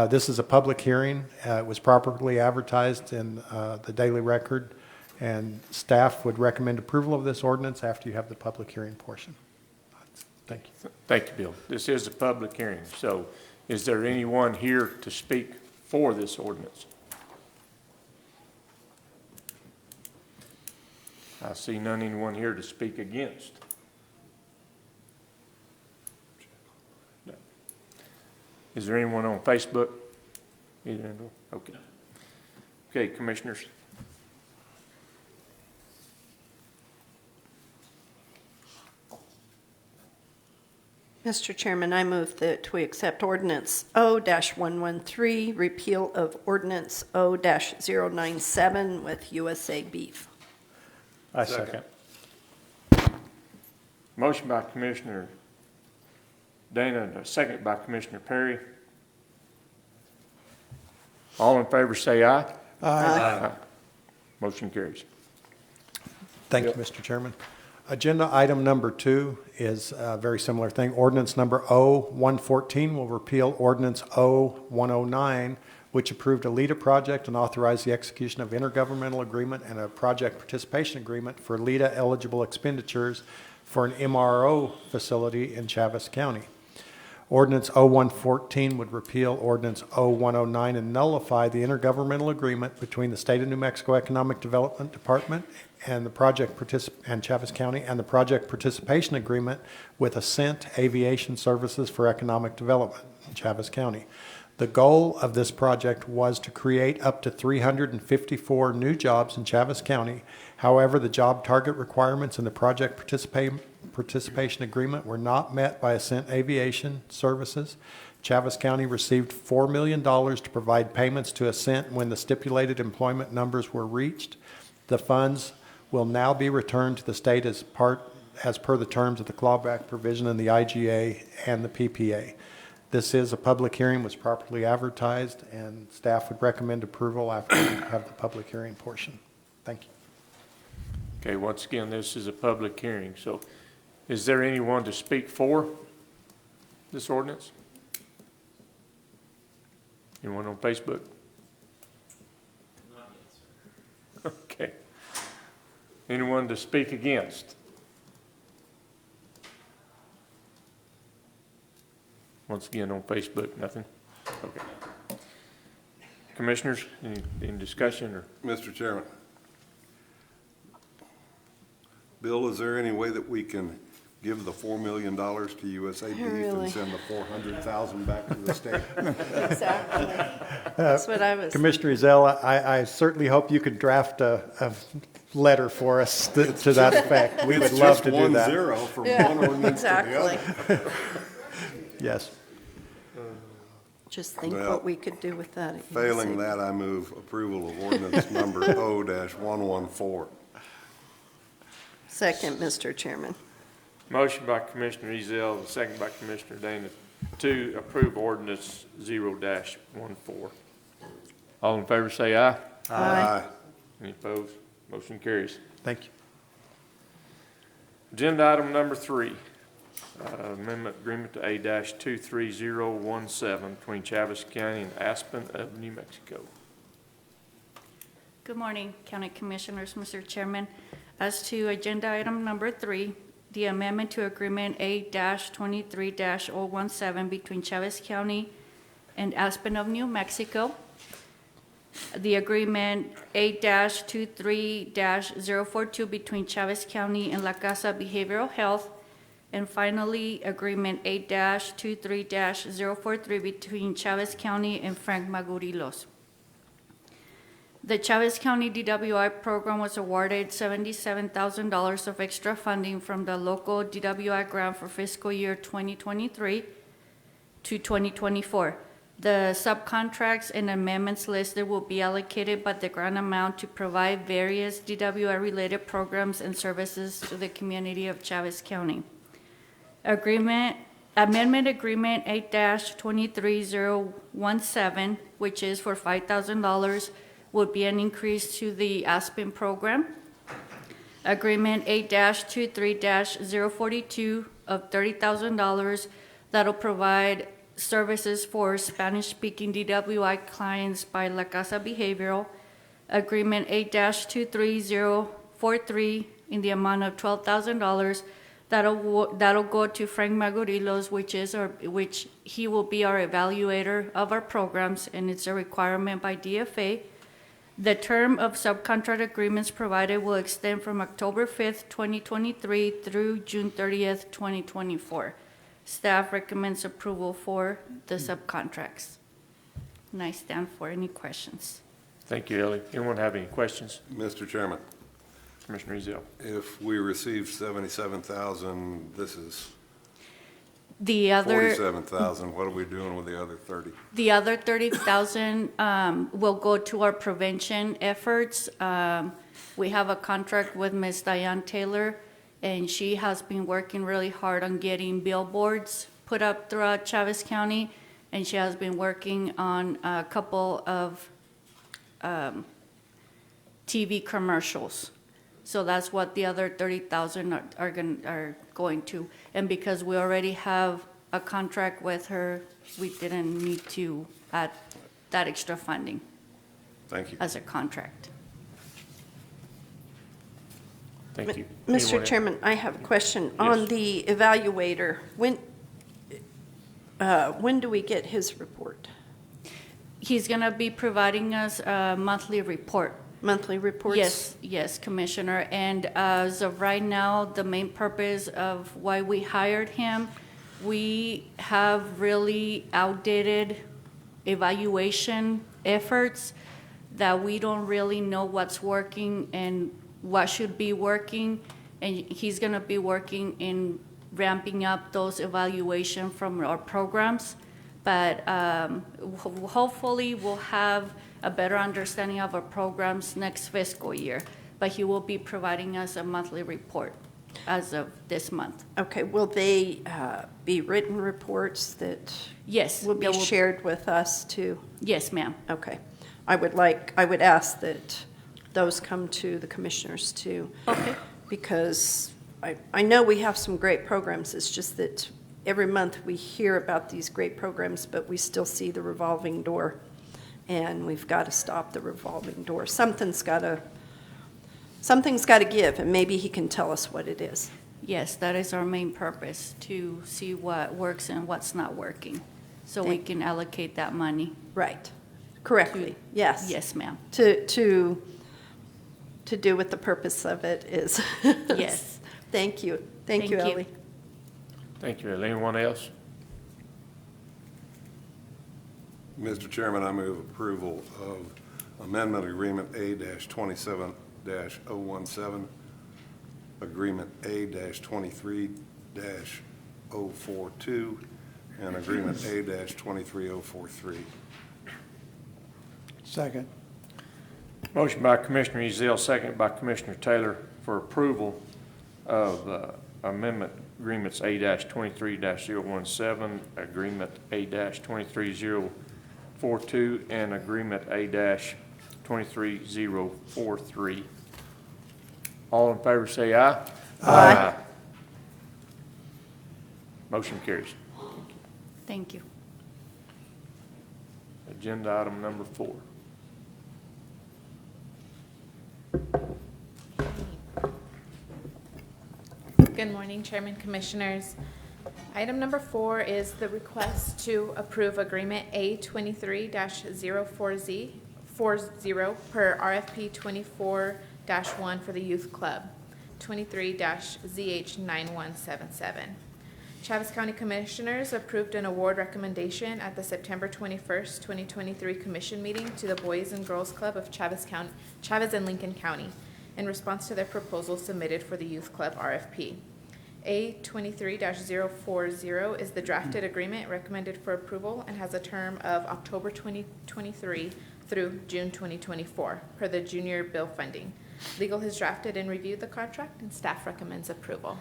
This is a public hearing. It was properly advertised in the Daily Record, and staff would recommend approval of this ordinance after you have the public hearing portion. Thank you. Thank you, Bill. This is a public hearing, so is there anyone here to speak for this ordinance? I see anyone here to speak against. No. Is there anyone on Facebook? Either. Okay. Okay, commissioners. Mr. Chairman, I move that we accept ordinance O-113, repeal of ordinance O-097 with USA Beef. I second. Motion by Commissioner Dana, and a second by Commissioner Perry. All in favor say aye. Aye. Motion carries. Thank you, Mr. Chairman. Agenda item number 2 is a very similar thing. Ordinance number O-114 will repeal ordinance O-109, which approved a LEDA project and authorized the execution of intergovernmental agreement and a project participation agreement for LEDA eligible expenditures for an MRO facility in Chaves County. Ordinance O-114 would repeal ordinance O-109 and nullify the intergovernmental agreement between the State of New Mexico Economic Development Department and the and Chaves County and the project participation agreement with Ascent Aviation Services for Economic Development in Chaves County. The goal of this project was to create up to 354 new jobs in Chaves County. However, the job target requirements in the project participation agreement were not met by Ascent Aviation Services. Chaves County received $4 million to provide payments to Ascent when the stipulated employment numbers were reached. The funds will now be returned to the state as per the terms of the clawback provision in the IGA and the PPA. This is a public hearing, was properly advertised, and staff would recommend approval after we have the public hearing portion. Thank you. Okay, once again, this is a public hearing, so is there anyone to speak for this ordinance? Anyone on Facebook? Not yet, sir. Okay. Anyone to speak against? Once again, on Facebook, nothing? Okay. Commissioners, any discussion or? Mr. Chairman. Bill, is there any way that we can give the $4 million to USA Beef and send the $400,000 back to the state? Exactly. That's what I was. Commissioner Ezell, I certainly hope you could draft a letter for us to that effect. We would love to do that. It's just 1-0 from one ordinance to the other. Exactly. Yes. Just think Well, what we could do with that. Failing that, I move approval of ordinance number O-114. Second, Mr. Chairman. Motion by Commissioner Ezell, second by Commissioner Dana to approve ordinance 0-14. All in favor say aye. Aye. Any opposed? Motion carries. Thank you. Agenda item number 3, amendment agreement to A-23017 between Chaves County and Aspen of New Mexico. Good morning, County Commissioners, Mr. Chairman. As to agenda item number 3, the amendment to agreement A-23-017 between Chaves County and Aspen of New Mexico. The agreement A-23-042 between Chaves County and La Casa Behavioral Health. And finally, agreement A-23-043 between Chaves County and Frank Magurilos. The Chaves County DWI program was awarded $77,000 of extra funding from the local DWI grant for fiscal year 2023 to 2024. The subcontracts and amendments listed will be allocated by the grant amount to provide various DWI-related programs and services to the community of Chaves County. Amendment agreement A-23017, which is for $5,000, would be an increase to the Aspen program. Agreement A-23-042 of $30,000 that'll provide services for Spanish-speaking DWI clients by La Casa Behavioral. Agreement A-23043 in the amount of $12,000 that'll go to Frank Magurilos, which he will be our evaluator of our programs, and it's a requirement by DFA. The term of subcontract agreements provided will extend from October 5th, 2023 through June 30th, 2024. Staff recommends approval for the subcontracts. And I stand for any questions. Thank you, Ellie. Anyone have any questions? Mr. Chairman, Commissioner Ezell. if we receive 77,000, this is The other, 47,000, what are we doing with the other 30? the other 30,000 will go to our prevention efforts. We have a contract with Ms. Diane Taylor, and she has been working really hard on getting billboards put up throughout Chavez County, and she has been working on a couple of TV commercials. So that's what the other 30,000 are going to. And because we already have a contract with her, we didn't need to add that extra funding Thank you. as a contract. Thank you. Mr. Anyone- Chairman, I have a question. On Yes. the evaluator, when do we get his report? He's gonna be providing us a monthly report. Monthly reports? Yes, Commissioner. And as of right now, the main purpose of why we hired him, we have really outdated evaluation efforts that we don't really know what's working and what should be working. And he's gonna be working in ramping up those evaluation from our programs. But hopefully we'll have a better understanding of our programs next fiscal year. But he will be providing us a monthly report as of this month. Okay, will they be written reports that Yes. will be they will- shared with us too? Yes, ma'am. Okay. I would ask that those come to the commissioners too. Okay. Because I know we have some great programs. It's just that every month we hear about these great programs, but we still see the revolving door. And we've got to stop the revolving door. Something's got to give, and maybe he can tell us what it is. Yes, that is our main purpose, to see what works and what's not working, so we can allocate that money. Right. Correctly, yes. Yes, ma'am. To do what the purpose of it is. Yes. Thank you. Thank you, Thank you. Ellie. Thank you, Ellie. Anyone else? Mr. Chairman, I move approval of Amendment Agreement A-27-017, Agreement A-23-042, and Agreement A-23043. Second. Motion by Commissioner Ezell, second by Commissioner Taylor for approval of amendment agreements A-23-017, agreement A-23042, and agreement A-23043. All in favor say aye. Aye. Motion carries. Thank you. Agenda item number 4. Good morning, Chairman, Commissioners. Item number 4 is the request to approve Agreement A-23-040 per RFP 24-1 for the Youth Club, 23-ZH9177. Chavez County Commissioners approved an award recommendation at the September 21st, 2023 Commission meeting to the Boys and Girls Club of Chavez and Lincoln County in response to their proposal submitted for the Youth Club RFP. A-23-040 is the drafted agreement recommended for approval and has a term of October 2023 through June 2024 per the junior bill funding. Legal has drafted and reviewed the contract, and staff recommends approval.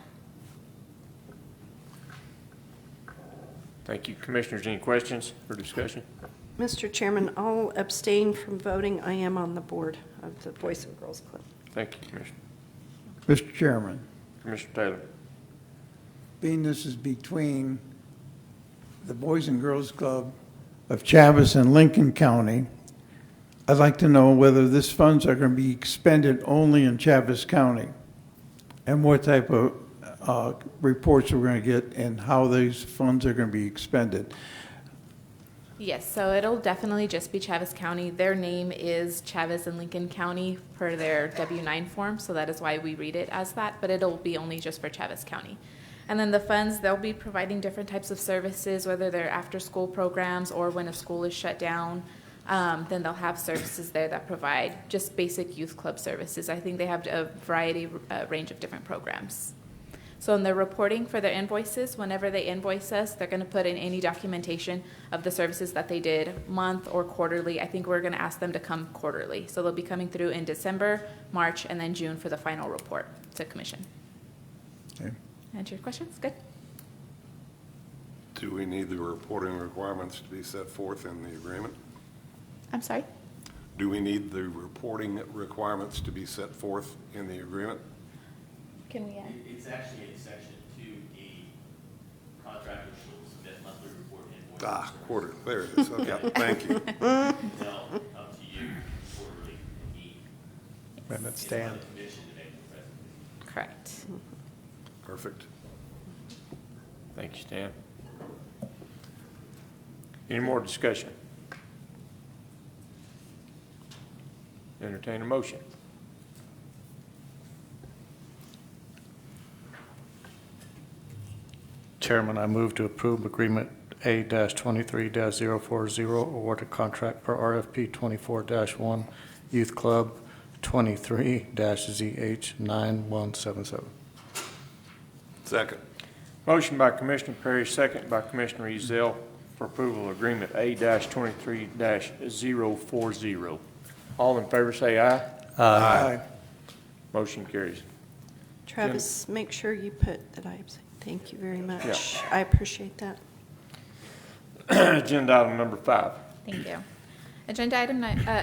Thank you. Commissioners, any questions or discussion? Mr. Chairman, I'll abstain from voting. I am on the board of the Boys and Girls Club. Thank you, Commissioner. Mr. Chairman, Commissioner Taylor. being this is between the Boys and Girls Club of Chavez and Lincoln County, I'd like to know whether this funds are going to be expended only in Chavez County and what type of reports we're going to get and how these funds are going to be expended. Yes, so it'll definitely just be Chavez County. Their name is Chavez and Lincoln County per their W-9 form, so that is why we read it as that, but it'll be only just for Chavez County. And then the funds, they'll be providing different types of services, whether they're after-school programs or when a school is shut down. Then they'll have services there that provide just basic youth club services. I think they have a range of different programs. So in the reporting for their invoices, whenever they invoice us, they're going to put in any documentation of the services that they did month or quarterly. I think we're going to ask them to come quarterly. So they'll be coming through in December, March, and then June for the final report to commission. Okay. Answer your questions? Good. Do we need the reporting requirements to be set forth in the agreement? I'm sorry? Do we need the reporting requirements to be set forth in the agreement? Can we add? It's actually in section 2E. Contractors shall submit monthly report invoices. Ah, quarter, there it is, okay, thank you. They'll come to you quarterly in E. And that's It's on Dan. the commission to make the presentation. Correct. Perfect. Thank you, Stan. Any more discussion? Entertain a motion. Chairman, I move to approve Agreement A-23-040, awarded contract for RFP 24-1, Youth Club 23-ZH9177. Second. Motion by Commissioner Perry, second by Commissioner Ezell for approval of Agreement A-23-040. All in favor say aye. Aye. Motion carries. Travis, make sure you put that I abstain. Thank you very much. Yeah. I appreciate that. Agenda item number 5. Thank you. Agenda item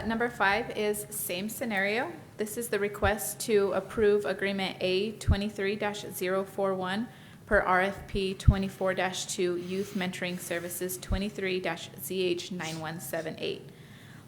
number 5 is same scenario. This is the request to approve Agreement A-23-041 per RFP 24-2 Youth Mentoring Services 23-ZH9178.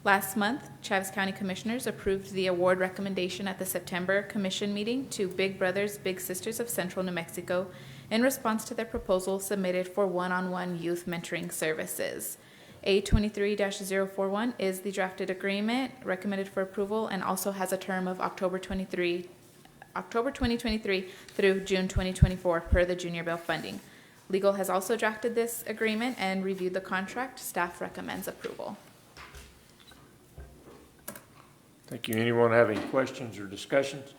Last month, Chaves County Commissioners approved the award recommendation at the September Commission meeting to Big Brothers Big Sisters of Central New Mexico in response to their proposal submitted for one-on-one youth mentoring services. A-23-041 is the drafted agreement recommended for approval and also has a term of October 2023 through June 2024 per the Junior Bill funding. Legal has also drafted this agreement and reviewed the contract. Staff recommends approval. Thank you. Anyone have any questions or discussions?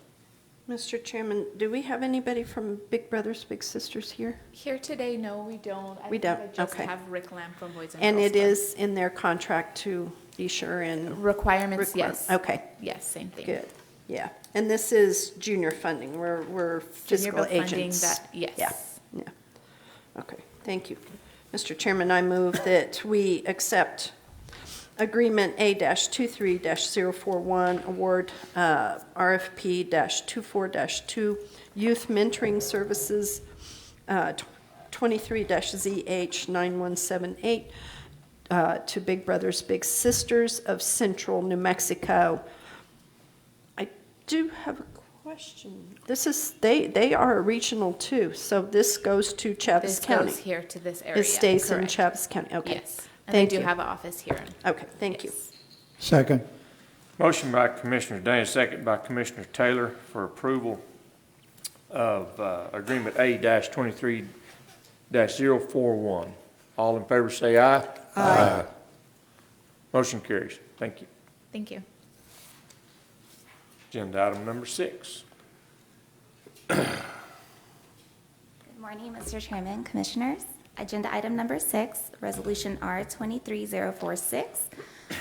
Mr. Chairman, do we have anybody from Big Brothers Big Sisters here? Here today, no, we don't. We don't, I just okay. have Rick Lamb from Boys and And Girls it Club. is in their contract to be sure and... Requirements, yes. Okay, Yes, same thing. good, yeah. And this is junior funding, we're fiscal Junior bill funding agents. that- yes. Yeah, yeah. Okay, thank you. Mr. Chairman, I move that we accept Agreement A-23-041, award RFP-24-2 Youth Mentoring Services 23-ZH9178 to Big Brothers Big Sisters of Central New Mexico. I do have a question. This is, they are a regional too, so this goes to Chaves This County. goes here to this area. It stays in correct. Chaves County, okay. Yes, and Thank they do you. have an office here. Okay, thank you. Yes. Second. Motion by Commissioner Daniels, second by Commissioner Taylor for approval of Agreement A-23-041. All in favor say aye. Aye. Motion carries. Thank you. Thank you. Agenda item number 6. Good morning, Mr. Chairman, Commissioners. Agenda item number 6, Resolution R-23046,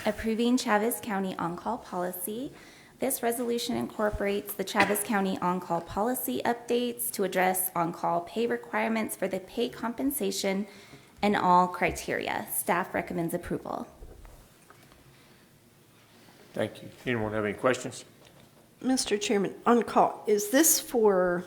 approving Chaves County on-call policy. This resolution incorporates the Chaves County on-call policy updates to address on-call pay requirements for the pay compensation and all criteria. Staff recommends approval. Thank you. Anyone have any questions? Mr. Chairman, on call, is this for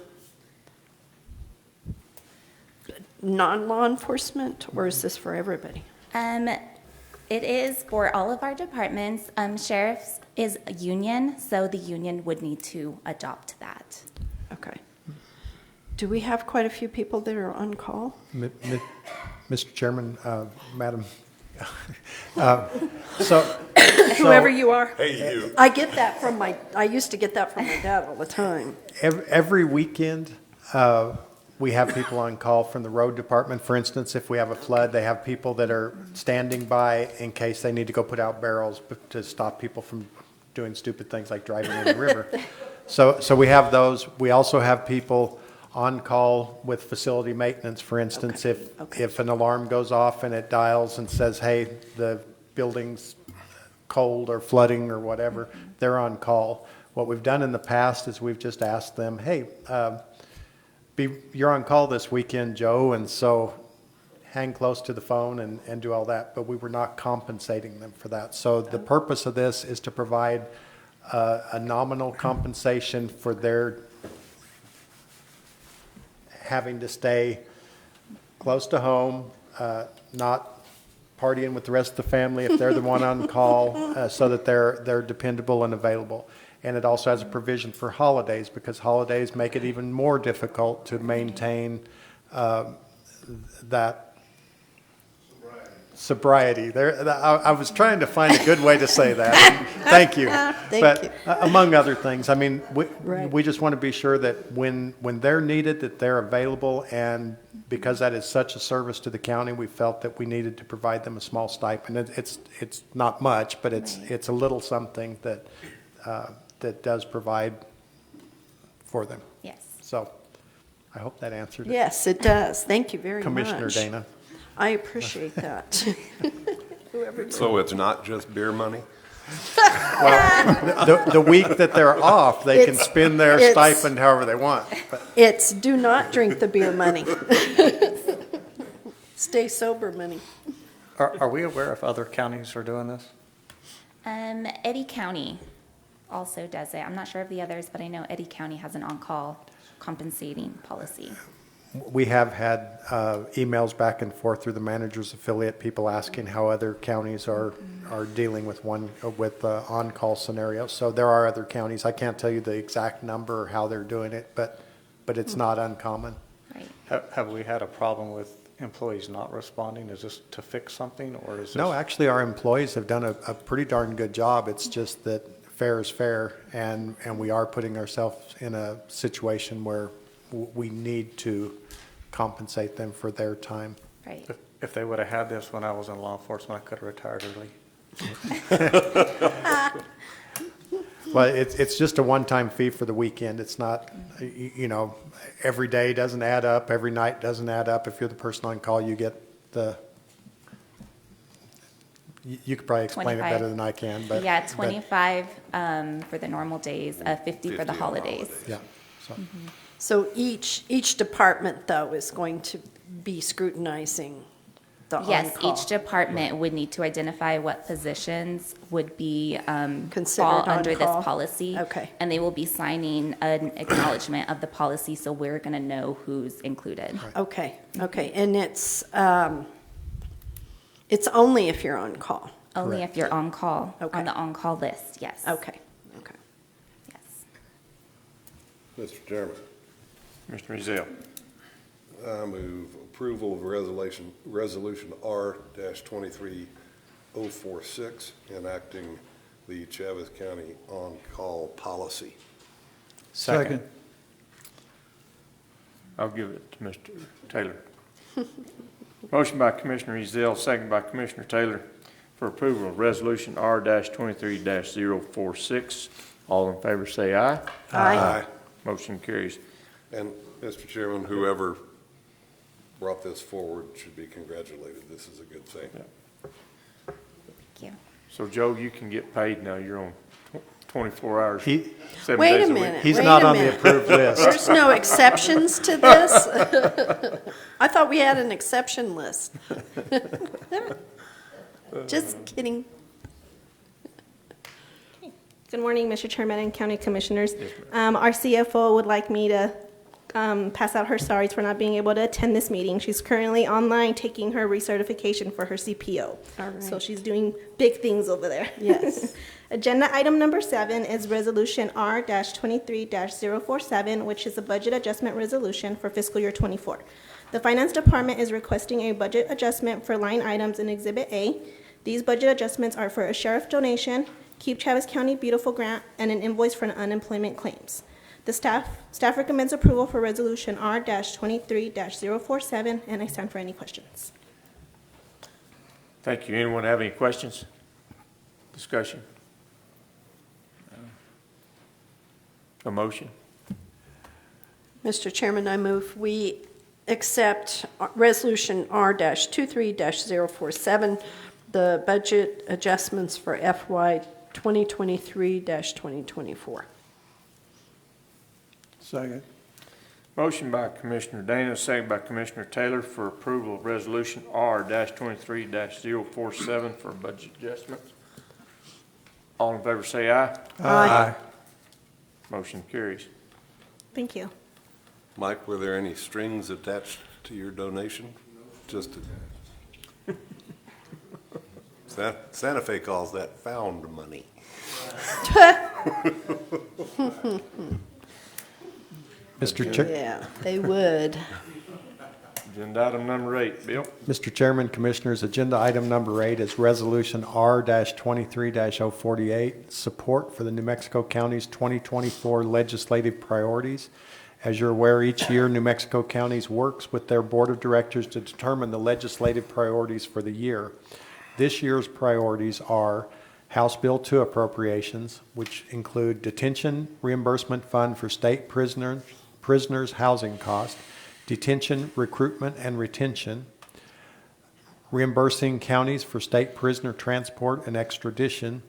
non-law enforcement, or is this for everybody? It is for all of our departments. Sheriff's is a union, so the union would need to adopt that. Okay. Do we have quite a few people that are on call? Mr. Chairman, Madam, so... Whoever you are. Hey, you. I get that from I used to get that from my dad all the time. Every weekend, We have people on call from the road department. For instance, if we have a flood, they have people that are standing by in case they need to go put out barrels to stop people from doing stupid things like driving in the river. So we have those. We also have people on call with facility maintenance. For instance, if an alarm goes off and it dials and says, hey, the building's cold or flooding or whatever, they're on call. What we've done in the past is we've just asked them, hey, you're on call this weekend, Joe, and so hang close to the phone and do all that. But we were not compensating them for that. So the purpose of this is to provide a nominal compensation for their having to stay close to home, not partying with the rest of the family if they're the one on call, so that they're dependable and available. And it also has a provision for holidays, because holidays make it even more difficult to maintain that sobriety. I was trying to find a good way to say that. Thank you. Thank you. Among other things, I mean, we just want to be sure that when they're needed, that they're available. And because that is such a service to the county, we felt that we needed to provide them a small stipend. It's not much, but it's a little something that that does provide for them. Yes. So I hope that answered it. Yes, it does. Thank you very much. Commissioner Dana. I appreciate that. Whoever did. So it's not just beer money? Well, the week that they're off, they can spend their stipend however they want. But It's do not drink the beer money. Stay sober money. Are we aware if other counties are doing this? Eddy County also does it. I'm not sure of the others, but I know Eddy County has an on-call compensating policy. we have had emails back and forth through the manager's affiliate, people asking how other counties are dealing with on-call scenarios. So there are other counties. I can't tell you the exact number or how they're doing it, but it's not uncommon. Right. Have we had a problem with employees not responding? Is this to fix something, or is this? No, actually, our employees have done a pretty darn good job. It's just that fair is fair, and we are putting ourselves in a situation where we need to compensate them for their time. Right. If they would have had this when I was in law enforcement, I could have retired early. Well, it's just a one-time fee for the weekend. It's not, every day doesn't add up, every night doesn't add up. If you're the person on call, you get you could probably explain 25. it better than I can, but. Yeah, 25 for the normal days, 50 for the holidays. Yeah. So. Mm-hmm. So each department, though, is going to be scrutinizing the Yes, on-call. each department would need to identify what positions would be Considered fall under this on-call? policy. Okay. And they will be signing an acknowledgement of the policy, so we're going to know who's included. Okay, and it's only if you're on call. Only if you're on call, Okay. on the on-call list, yes. Okay. Yes. Mr. Chairman, Mr. Ezell. I move approval of resolution R-23046, enacting the Chavez County on-call policy. Second. I'll give it to Mr. Taylor. Motion by Commissioner Ezell, second by Commissioner Taylor for approval of resolution R-23-046. All in favor say aye. Aye. Motion carries. And, Mr. Chairman, whoever brought this forward should be congratulated. This is a good thing. Thank you. So Joe, you can get paid now. You're on 24 hours, 7 Wait days a a week. minute. He's wait not a on the minute. approved list. There's no exceptions to this? I thought we had an exception list. Just kidding. Good morning, Mr. Chairman and County Commissioners. Our CFO would like me to pass out her sorries for not being able to attend this meeting. She's currently online taking her recertification for her CPO. All right. So she's doing big things over there. Yes. Agenda item number 7 is Resolution R-23-047, which is a budget adjustment resolution for fiscal year 24. The Finance Department is requesting a budget adjustment for line items in Exhibit A. These budget adjustments are for a sheriff donation, Keep Chavez County Beautiful grant, and an invoice for unemployment claims. The staff recommends approval for Resolution R-23-047, and I stand for any questions. Thank you. Anyone have any questions? Discussion? A motion? Mr. Chairman, I move we accept Resolution R-23-047, the budget adjustments for FY 2023-2024. Second. Motion by Commissioner Dana, second by Commissioner Taylor for approval of Resolution R-23-047 for budget adjustments. All in favor say aye. Aye. Motion carries. Thank you. Mike, were there any strings attached to your donation? Just Santa Fe calls that found money. Mr. Chair. Yeah, they would. Agenda item number 8, Bill. Mr. Chairman, Commissioners, agenda item number 8 is Resolution R-23-048, support for the New Mexico County's 2024 legislative priorities. As you're aware, each year New Mexico County's works with their board of directors to determine the legislative priorities for the year. This year's priorities are House Bill 2 appropriations, which include detention reimbursement fund for state prisoners' housing cost, detention, recruitment, and retention, reimbursing counties for state prisoner transport and extradition,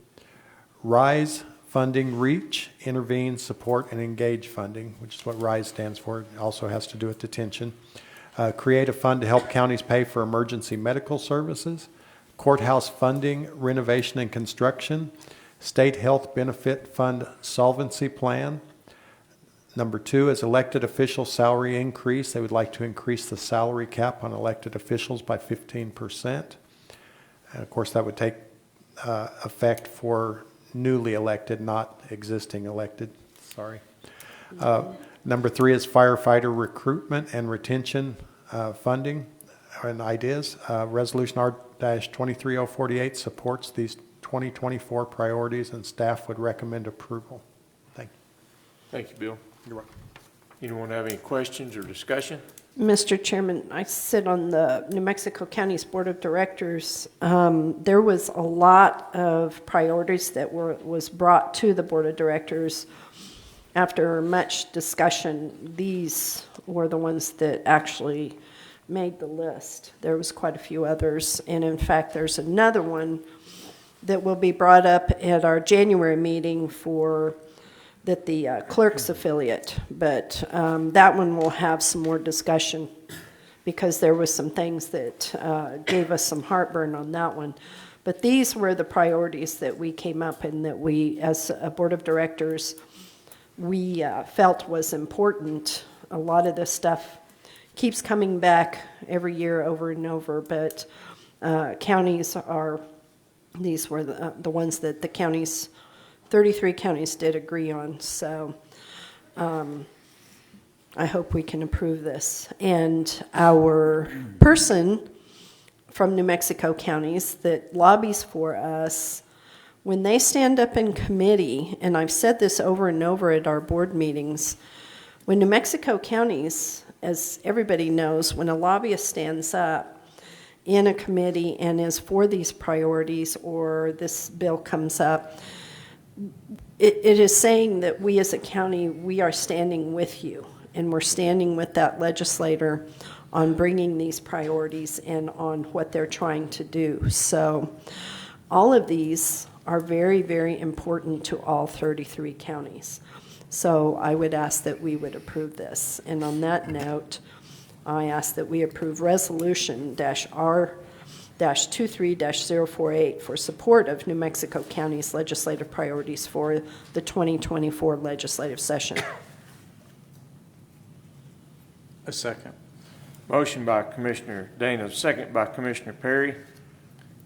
RISE funding REACH, intervene, support, and engage funding, which is what RISE stands for. It also has to do with detention. Create a fund to help counties pay for emergency medical services, courthouse funding, renovation and construction, state health benefit fund solvency plan. Number 2 is elected official salary increase. They would like to increase the salary cap on elected officials by 15%. And of course, that would take effect for newly elected, not existing elected. Sorry. Number 3 is firefighter recruitment and retention funding and ideas. Resolution R-23-048 supports these 2024 priorities, and staff would recommend approval. Thank you. Thank you, Bill. You're welcome. Anyone have any questions or discussion? Mr. Chairman, I sit on the New Mexico County's Board of Directors. There was a lot of priorities that was brought to the Board of Directors. After much discussion, these were the ones that actually made the list. There was quite a few others, and in fact, there's another one that will be brought up at our January meeting for the clerk's affiliate, but that one will have some more discussion because there was some things that gave us some heartburn on that one. But these were the priorities that we came up and that we, as a board of directors, we felt was important. A lot of this stuff keeps coming back every year over and over, but counties are, these were the ones that the counties, 33 counties did agree on, so I hope we can approve this. And our person from New Mexico counties that lobbies for us, when they stand up in committee, and I've said this over and over at our board meetings, when New Mexico counties, as everybody knows, when a lobbyist stands up in a committee and is for these priorities or this bill comes up, it is saying that we as a county, we are standing with you, and we're standing with that legislator on bringing these priorities and on what they're trying to do. So all of these are very, very important to all 33 counties. So I would ask that we would approve this. And on that note, I ask that we approve Resolution R-23-048 for support of New Mexico County's legislative priorities for the 2024 legislative session. A second. Motion by Commissioner Dana, second by Commissioner Perry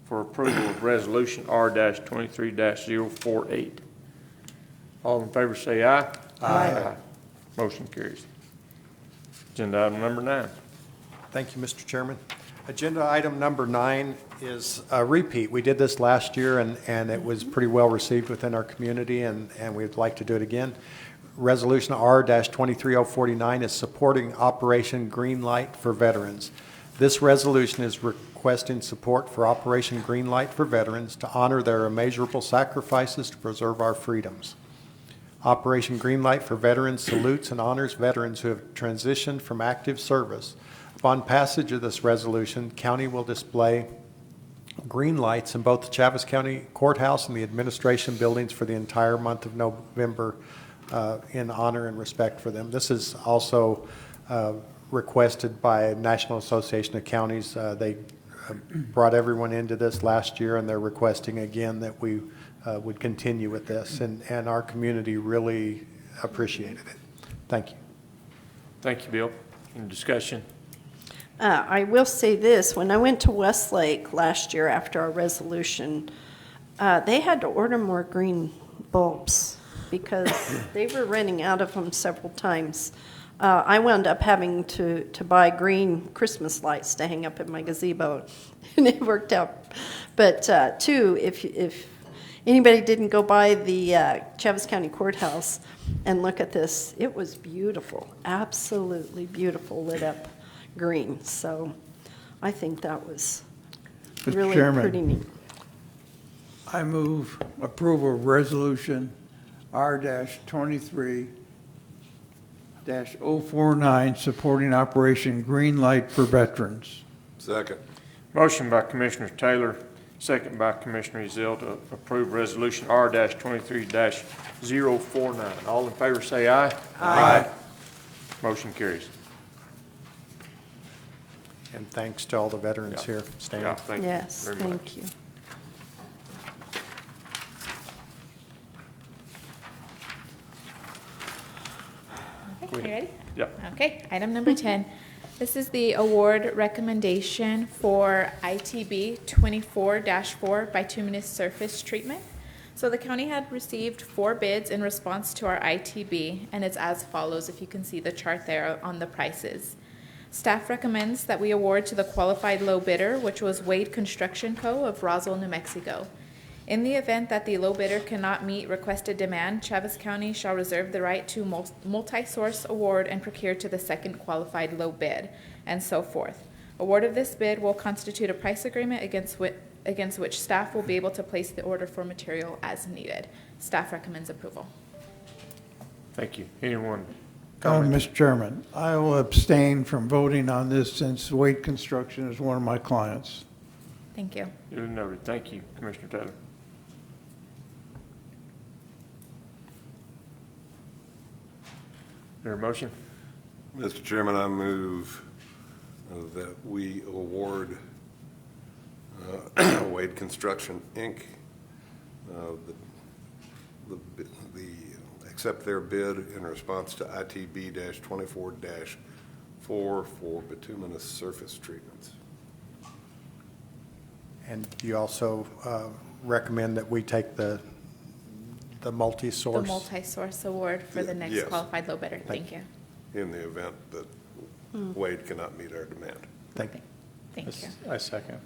for approval of Resolution R-23-048. All in favor say aye. Aye. Motion carries. Agenda item number 9. Thank you, Mr. Chairman. Agenda item number 9 is a repeat. We did this last year, and it was pretty well received within our community, and we'd like to do it again. Resolution R-23049 is supporting Operation Greenlight for Veterans. This resolution is requesting support for Operation Greenlight for Veterans to honor their immeasurable sacrifices to preserve our freedoms. Operation Greenlight for Veterans salutes and honors veterans who have transitioned from active service. Upon passage of this resolution, county will display green lights in both the Chaves County Courthouse and the administration buildings for the entire month of November in honor and respect for them. This is also requested by National Association of Counties. They brought everyone into this last year, and they're requesting again that we would continue with this, and our community really appreciated it. Thank you. Thank you, Bill. Any discussion? I will say this, when I went to Westlake last year after our resolution, they had to order more green bulbs because they were running out of them several times. I wound up having to buy green Christmas lights to hang up in my gazebo, and it worked out. But two, if anybody didn't go by the Chaves County Courthouse and look at this, it was beautiful, absolutely beautiful, lit up green. So I think that was Mr. really Chairman, pretty neat. I move approval of resolution R-23-049 supporting Operation Green Light for Veterans. Second. Motion by Commissioner Taylor, second by Commissioner Ezell to approve resolution R-23-049. All in favor say aye. Aye. Motion carries. And thanks to all the veterans Yeah. here standing. Yeah, thank you Yes, very much. thank you. Okay, you ready? Yep. Okay, item number 10. This is the award recommendation for ITB 24-4 bituminous surface treatment. So the county had received 4 bids in response to our ITB, and it's as follows, if you can see the chart there on the prices. Staff recommends that we award to the qualified low bidder, which was Wade Construction Co. of Roswell, New Mexico. In the event that the low bidder cannot meet requested demand, Chaves County shall reserve the right to multi-source award and procure to the second qualified low bid, and so forth. Award of this bid will constitute a price agreement against which staff will be able to place the order for material as needed. Staff recommends approval. Thank you. Anyone? Mr. Chairman, I will abstain from voting on this since Wade Construction is one of my clients. Thank you. Duly noted. Thank you, Commissioner Taylor. Is there a motion? Mr. Chairman, I move that we award Wade Construction, Inc., accept their bid in response to ITB-24-4 for bituminous surface treatments. And you also recommend that we take the multi-source? The multi-source award for the next Yes. qualified low bidder. Thank you. In the event that Wade cannot meet our demand. Thank you. Thank you. I second.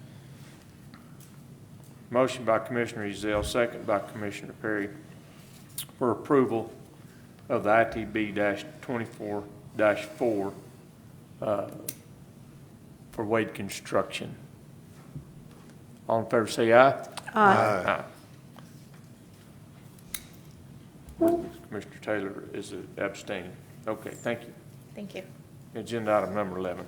Motion by Commissioner Ezell, second by Commissioner Perry for approval of the ITB-24-4 for Wade Construction. All in favor say aye. Aye. Commissioner Taylor is abstaining. Okay, thank you. Thank you. Agenda item number 11.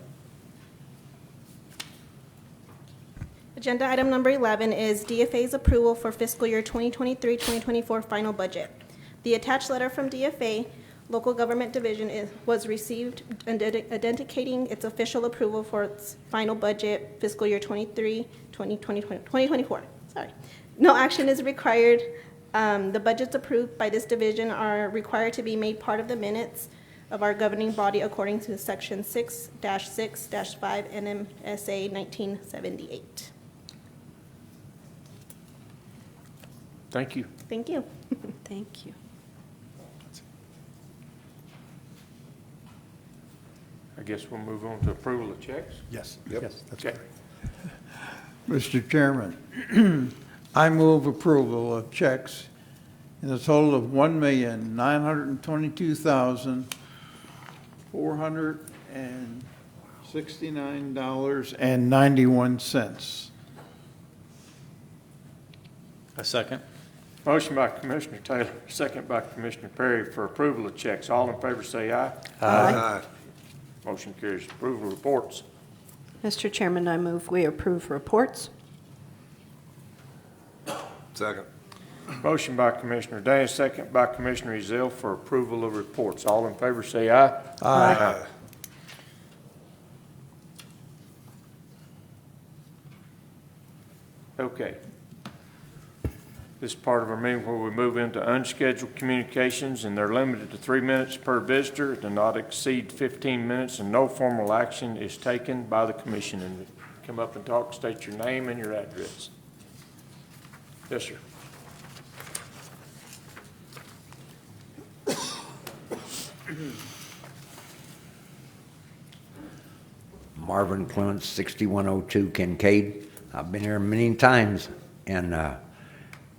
Agenda item number 11 is DFA's approval for fiscal year 2023-2024 final budget. The attached letter from DFA, Local Government Division, was received identicating its official approval for its final budget fiscal year 2024. Sorry. No action is required. The budgets approved by this division are required to be made part of the minutes of our governing body according to section 6-6-5 NMSA 1978. Thank you. Thank you. Thank you. I guess we'll move on to approval of checks. Yes. Yep. Yes, that's Okay. Mr. Chairman, I move approval of checks in a total of $1,922,469.91. A second. Motion by Commissioner Taylor, second by Commissioner Perry for approval of checks. All in favor say aye. Aye. Motion carries. Approval of reports. Mr. Chairman, I move we approve reports. Second. Motion by Commissioner Day, second by Commissioner Ezell for approval of reports. All in favor say aye. Aye. Okay. This is part of our meeting where we move into unscheduled communications, and they're limited to 3 minutes per visitor, to not exceed 15 minutes, and no formal action is taken by the commission. And come up and talk, state your name and your address. Yes, sir. Marvin Clements, 6102 Kincaid. I've been here many times, and I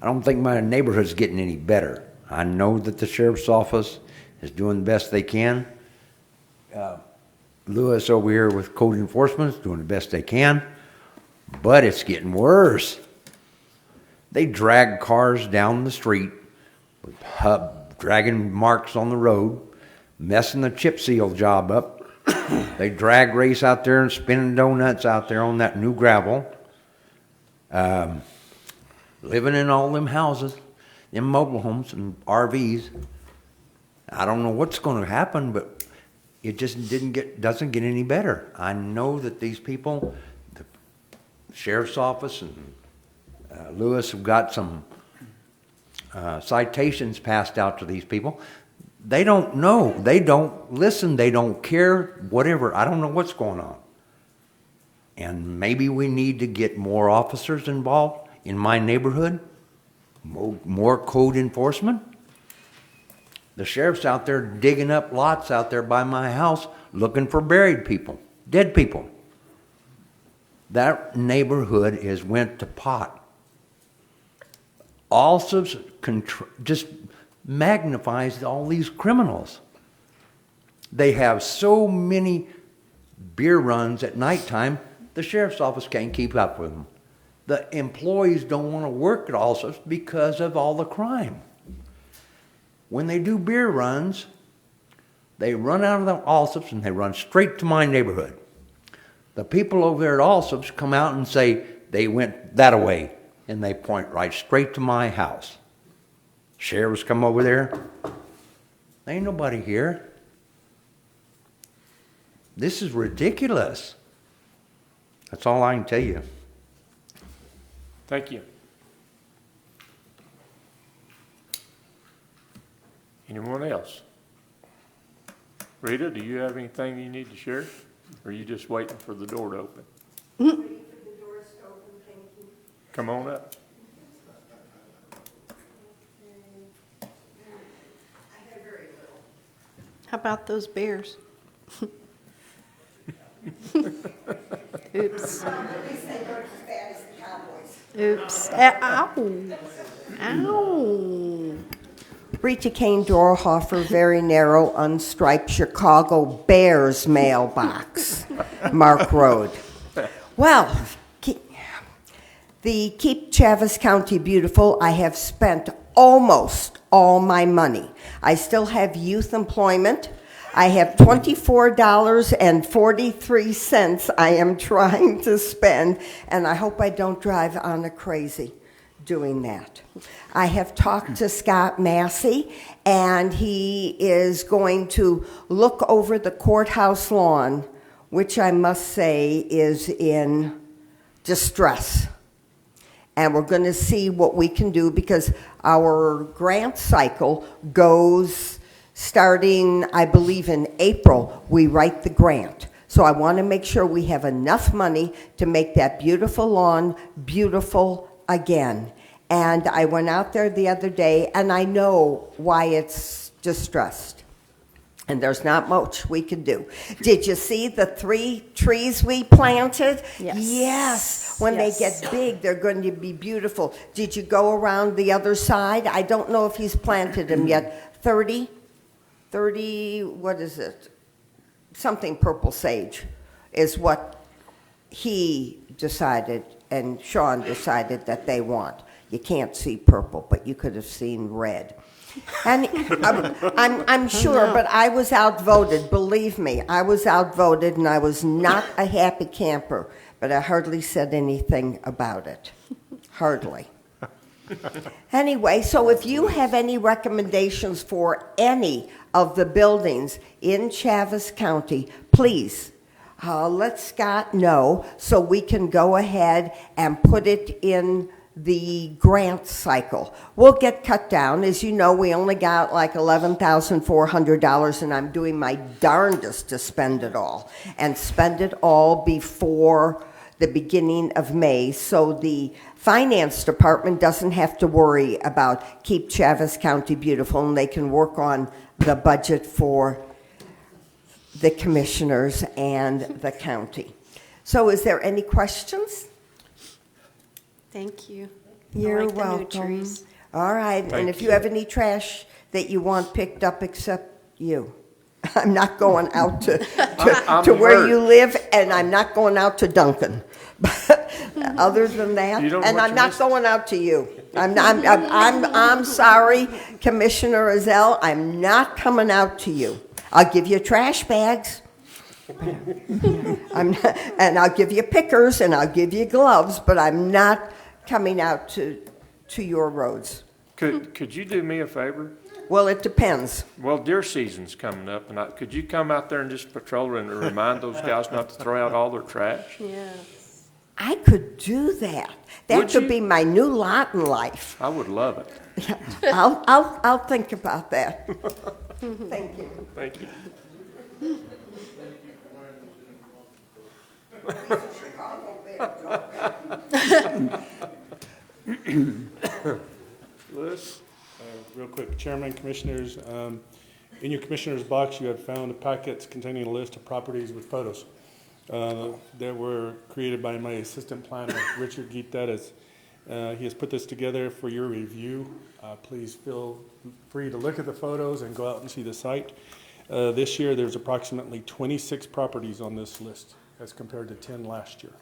don't think my neighborhood's getting any better. I know that the sheriff's office is doing the best they can. Lewis over here with code enforcement is doing the best they can, but it's getting worse. They drag cars down the street with dragging marks on the road, messing the chip seal job up. They drag race out there and spinning donuts out there on that new gravel. Living in all them houses, them mobile homes and RVs. I don't know what's going to happen, but it just doesn't get any better. I know that these people, the sheriff's office and Lewis have got some citations passed out to these people. They don't know. They don't listen. They don't care, whatever. I don't know what's going on. And maybe we need to get more officers involved in my neighborhood, more code enforcement. The sheriff's out there digging up lots out there by my house looking for buried people, dead people. That neighborhood is went to pot. Also just magnifies all these criminals. They have so many beer runs at nighttime, the sheriff's office can't keep up with them. The employees don't want to work at Allsup's because of all the crime. When they do beer runs, they run out of the Allsup's and they run straight to my neighborhood. The people over there at Allsup's come out and say they went that way, and they point right straight to my house. Sheriffs come over there. There ain't nobody here. This is ridiculous. That's all I can tell you. Thank you. Anyone else? Rita, do you have anything you need to share? Or are you just waiting for the door to open? Come on up. How about those bears? Oops. Oops. Ow. Ow. Rita Kane Dorhofer, very narrow, unstriped Chicago Bears mailbox, Mark Road. Well, the Keep Chaves County Beautiful, I have spent almost all my money. I still have youth employment. I have $24.43 I am trying to spend, and I hope I don't drive Anna crazy doing that. I have talked to Scott Massey, and he is going to look over the courthouse lawn, which I must say is in distress. And we're going to see what we can do, because our grant cycle goes starting, I believe, in April. We write the grant. So I want to make sure we have enough money to make that beautiful lawn beautiful again. And I went out there the other day, and I know why it's distressed. And there's not much we can do. Did you see the 3 trees we planted? Yes. Yes. When Yes. they get big, they're going to be beautiful. Did you go around the other side? I don't know if he's planted them yet. 30, what is it? Something purple sage is what he decided and Sean decided that they want. You can't see purple, but you could have seen red. And I'm sure, but I was outvoted. Believe me, I was outvoted, and I was not a happy camper. But I hardly said anything about it. Hardly. Anyway, so if you have any recommendations for any of the buildings in Chaves County, please let Scott know so we can go ahead and put it in the grant cycle. We'll get cut down. As you know, we only got like $11,400, and I'm doing my darndest to spend it all, and spend it all before the beginning of May, so the finance department doesn't have to worry about Keep Chaves County Beautiful, and they can work on the budget for the commissioners and the county. So is there any questions? Thank you. You're I like the new welcome. trees. All right, and if you have any trash that you want picked up except you, I'm not going out to I'm where hurt. you live, and I'm not going out to Duncan. Other than that, You don't and want I'm your not mis- going out to you. I'm sorry, Commissioner Azell, I'm not coming out to you. I'll give you trash bags. And I'll give you pickers, and I'll give you gloves, but I'm not coming out to your roads. Could you do me a favor? Well, it depends. Well, deer season's coming up, and could you come out there and just patrol and remind those guys not to throw out all their trash? Yes. I could do that. That Would could you? be my new lot in life. I would love it. I'll think about that. Thank you. Thank you. Lewis? Real quick, Chairman, Commissioners, in your Commissioner's box, you had found packets containing a list of properties with photos that were created by my assistant planner, Richard Guiteres. He has put this together for your review. Please feel free to look at the photos and go out and see the site. This year, there's approximately 26 properties on this list as compared to 10 last year.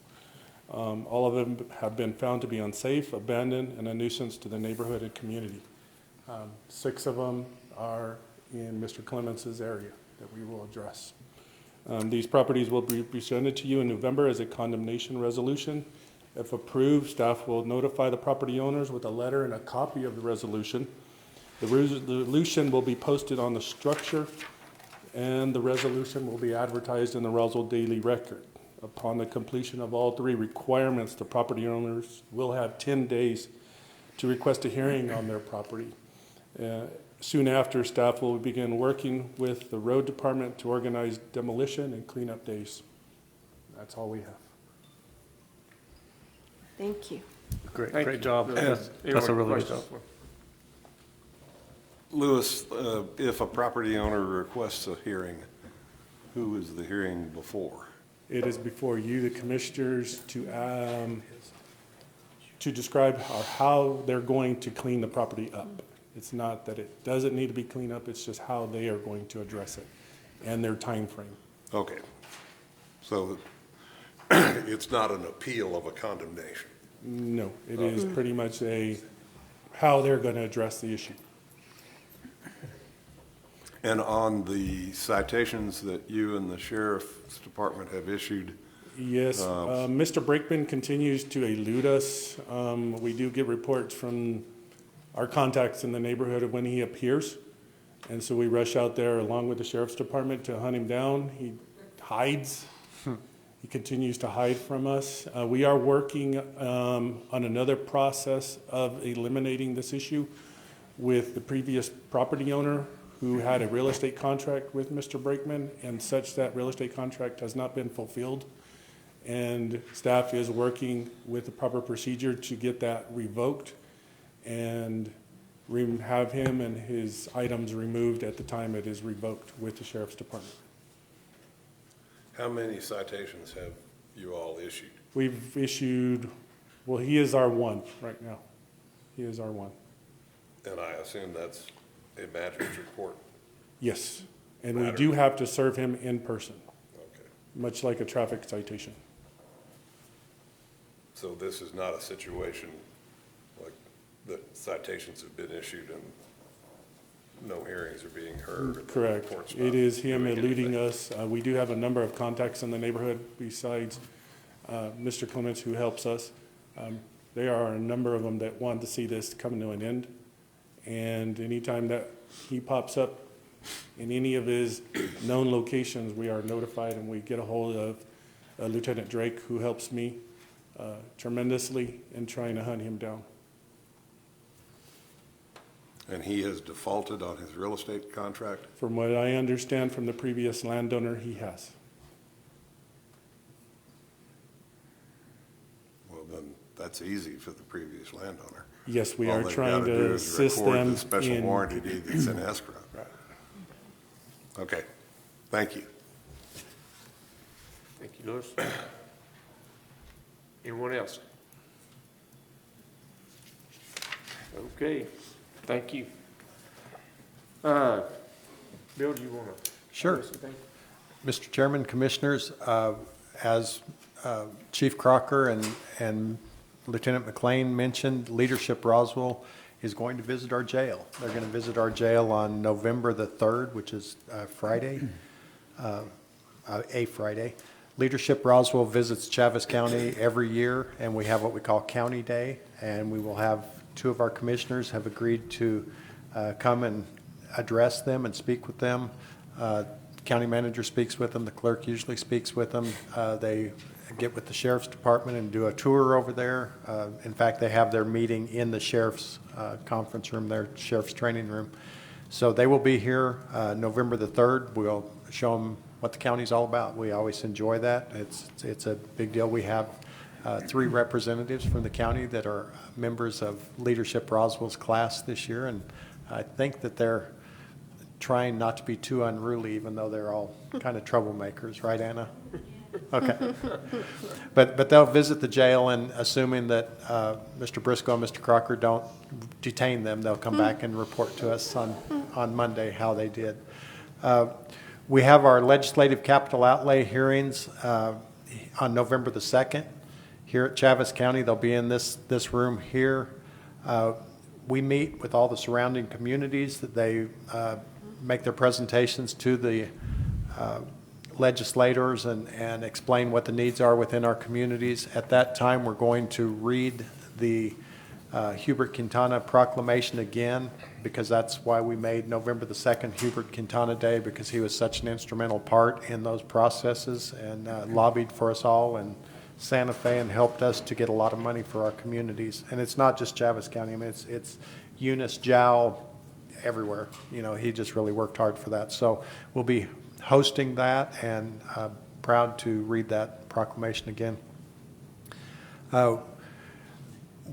All of them have been found to be unsafe, abandoned, and a nuisance to the neighborhood and community. 6 of them are in Mr. Clements' area that we will address. These properties will be presented to you in November as a condemnation resolution. If approved, staff will notify the property owners with a letter and a copy of the resolution. The resolution will be posted on the structure, and the resolution will be advertised in the Roswell Daily Record. Upon the completion of all 3 requirements, the property owners will have 10 days to request a hearing on their property. Soon after, staff will begin working with the road department to organize demolition and cleanup days. That's all we have. Thank you. Great job. Yes. That's a really good Questions? job. Louis, if a property owner requests a hearing, who is the hearing before? It is before you, the commissioners, to describe how they're going to clean the property up. It's not that it doesn't need to be cleaned up, it's just how they are going to address it and their time frame. Okay. So it's not an appeal of a condemnation? No, it is pretty much how they're going to address the issue. And on the citations that you and the sheriff's department have issued? Yes, Mr. Brakeman continues to elude us. We do get reports from our contacts in the neighborhood of when he appears. And so we rush out there along with the sheriff's department to hunt him down. He hides. He continues to hide from us. We are working on another process of eliminating this issue with the previous property owner who had a real estate contract with Mr. Brakeman, and such that real estate contract has not been fulfilled. And staff is working with the proper procedure to get that revoked. And have him and his items removed at the time it is revoked with the sheriff's department. How many citations have you all issued? We've issued, well, he is our one right now. He is our one. And I assume that's a magistrate court. Yes, and we Matter. do have to serve him in person, Okay. much like a traffic citation. So this is not a situation like that citations have been issued and no hearings are being heard. and the Correct. court's not It is him doing eluding anything. us. We do have a number of contacts in the neighborhood besides Mr. Clements, who helps us. There are a number of them that want to see this come to an end. And anytime that he pops up in any of his known locations, we are notified and we get a hold of Lieutenant Drake, who helps me tremendously in trying to hunt him down. And he has defaulted on his real estate contract? From what I understand from the previous landowner, he has. Well, then that's easy for the previous landowner. Yes, we All are they've trying gotta to do is assist record them the special in- warranty deed that's in escrow. Right. Okay, thank you. Thank you, Louis. Anyone else? Okay, thank you. Bill, do you want to? Sure. Mr. Chairman, Commissioners, as Chief Crocker and Lieutenant McLean mentioned, Leadership Roswell is going to visit our jail. They're going to visit our jail on November the 3rd, which is Friday, a Friday. Leadership Roswell visits Chaves County every year, and we have what we call County Day, and we will have two of our commissioners have agreed to come and address them and speak with them. County manager speaks with them, the clerk usually speaks with them. They get with the sheriff's department and do a tour over there. In fact, they have their meeting in the sheriff's conference room, their sheriff's training room. So they will be here November the 3rd. We'll show them what the county's all about. We always enjoy that. It's a big deal. We have 3 representatives from the county that are members of Leadership Roswell's class this year, and I think that they're trying not to be too unruly, even though they're all kind of troublemakers, right, Anna? Okay. But they'll visit the jail, and assuming that Mr. Briscoe and Mr. Crocker don't detain them, they'll come back and report to us on Monday how they did. We have our legislative capital outlay hearings on November the 2nd here at Chaves County. They'll be in this room here. We meet with all the surrounding communities that they make their presentations to the legislators and explain what the needs are within our communities. At that time, we're going to read the Hubert Quintana proclamation again, because that's why we made November the 2nd Hubert Quintana Day, because he was such an instrumental part in those processes and lobbied for us all in Santa Fe and helped us to get a lot of money for our communities. And it's not just Chaves County. I mean, it's Eunice, Jowl, everywhere. You know, he just really worked hard for that. So we'll be hosting that, and proud to read that proclamation again.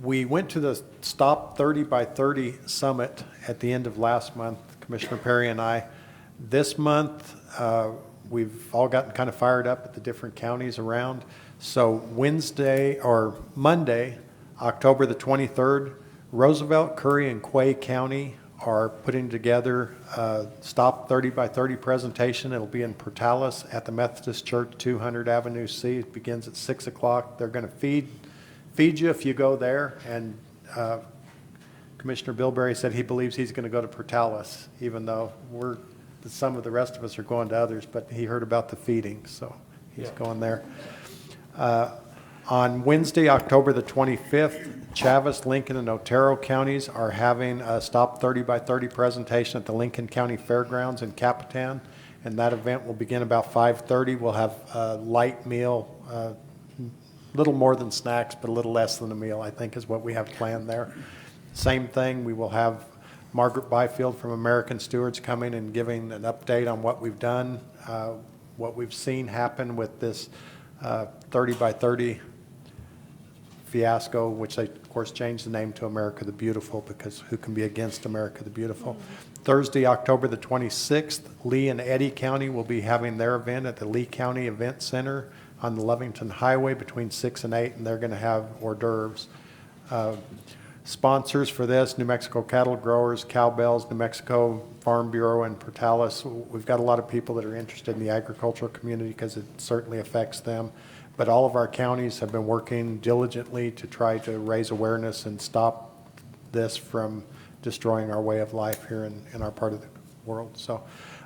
We went to the Stop 30 by 30 Summit at the end of last month, Commissioner Perry and I. This month, we've all gotten kind of fired up at the different counties around. So Monday, October the 23rd, Roosevelt, Curry, and Quay County are putting together a Stop 30 by 30 presentation. It'll be in Portales at the Methodist Church, 200 Avenue C. It begins at 6 o'clock. They're going to feed you if you go there. And Commissioner Bilberry said he believes he's going to go to Portales, even though some of the rest of us are going to others, but he heard about the feeding, so he's going there. On Wednesday, October the 25th, Chaves, Lincoln, and Otero counties are having a Stop 30 by 30 presentation at the Lincoln County Fairgrounds in Capitan, and that event will begin about 5:30. We'll have a light meal, little more than snacks, but a little less than a meal, I think, is what we have planned there. Same thing, we will have Margaret Byfield from American Stewards coming and giving an update on what we've done, what we've seen happen with this 30 by 30 fiasco, which they, of course, changed the name to America the Beautiful, because who can be against America the Beautiful? Thursday, October the 26th, Lee and Eddy County will be having their event at the Lee County Event Center on the Lovington Highway between 6 and 8, and they're going to have hors d'oeuvres. Sponsors for this, New Mexico Cattle Growers, Cowbells, New Mexico Farm Bureau, and Portales. We've got a lot of people that are interested in the agricultural community because it certainly affects them. But all of our counties have been working diligently to try to raise awareness and stop this from destroying our way of life here in our part of the world. So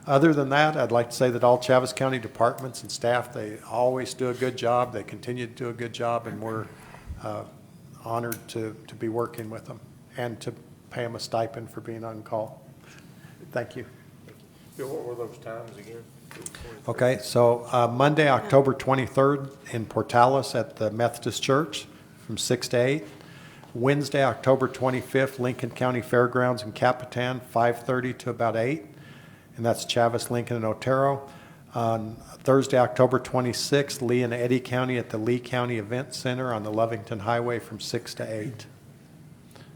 other than that, I'd like to say that all Chaves County departments and staff, they always do a good job. They continue to do a good job, and we're honored to be working with them and to pay them a stipend for being on call. Thank you. Bill, what were those times again? Okay, so Monday, October 23rd in Portales at the Methodist Church from 6 to 8. Wednesday, October 25th, Lincoln County Fairgrounds in Capitan, 5:30 to about 8. And that's Chaves, Lincoln, and Otero. On Thursday, October 26th, Lee and Eddy County at the Lee County Event Center on the Lovington Highway from 6 to 8.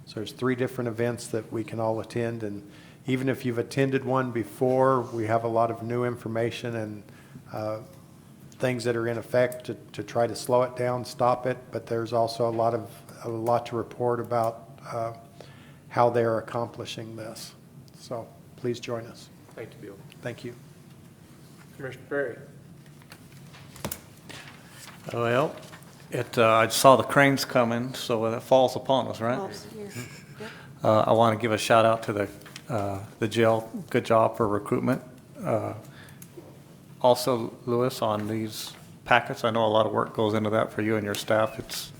So there's 3 different events that we can all attend, and even if you've attended one before, we have a lot of new information and things that are in effect to try to slow it down, stop it, but there's also a lot to report about how they're accomplishing this. So please join us. Thank you, Bill. Thank you. Commissioner Perry. Well, I saw the cranes coming, so it falls upon us, right? I want to give a shout out to the jail. Good job for recruitment. Also, Louis, on these packets, I know a lot of work goes into that for you and your staff. It's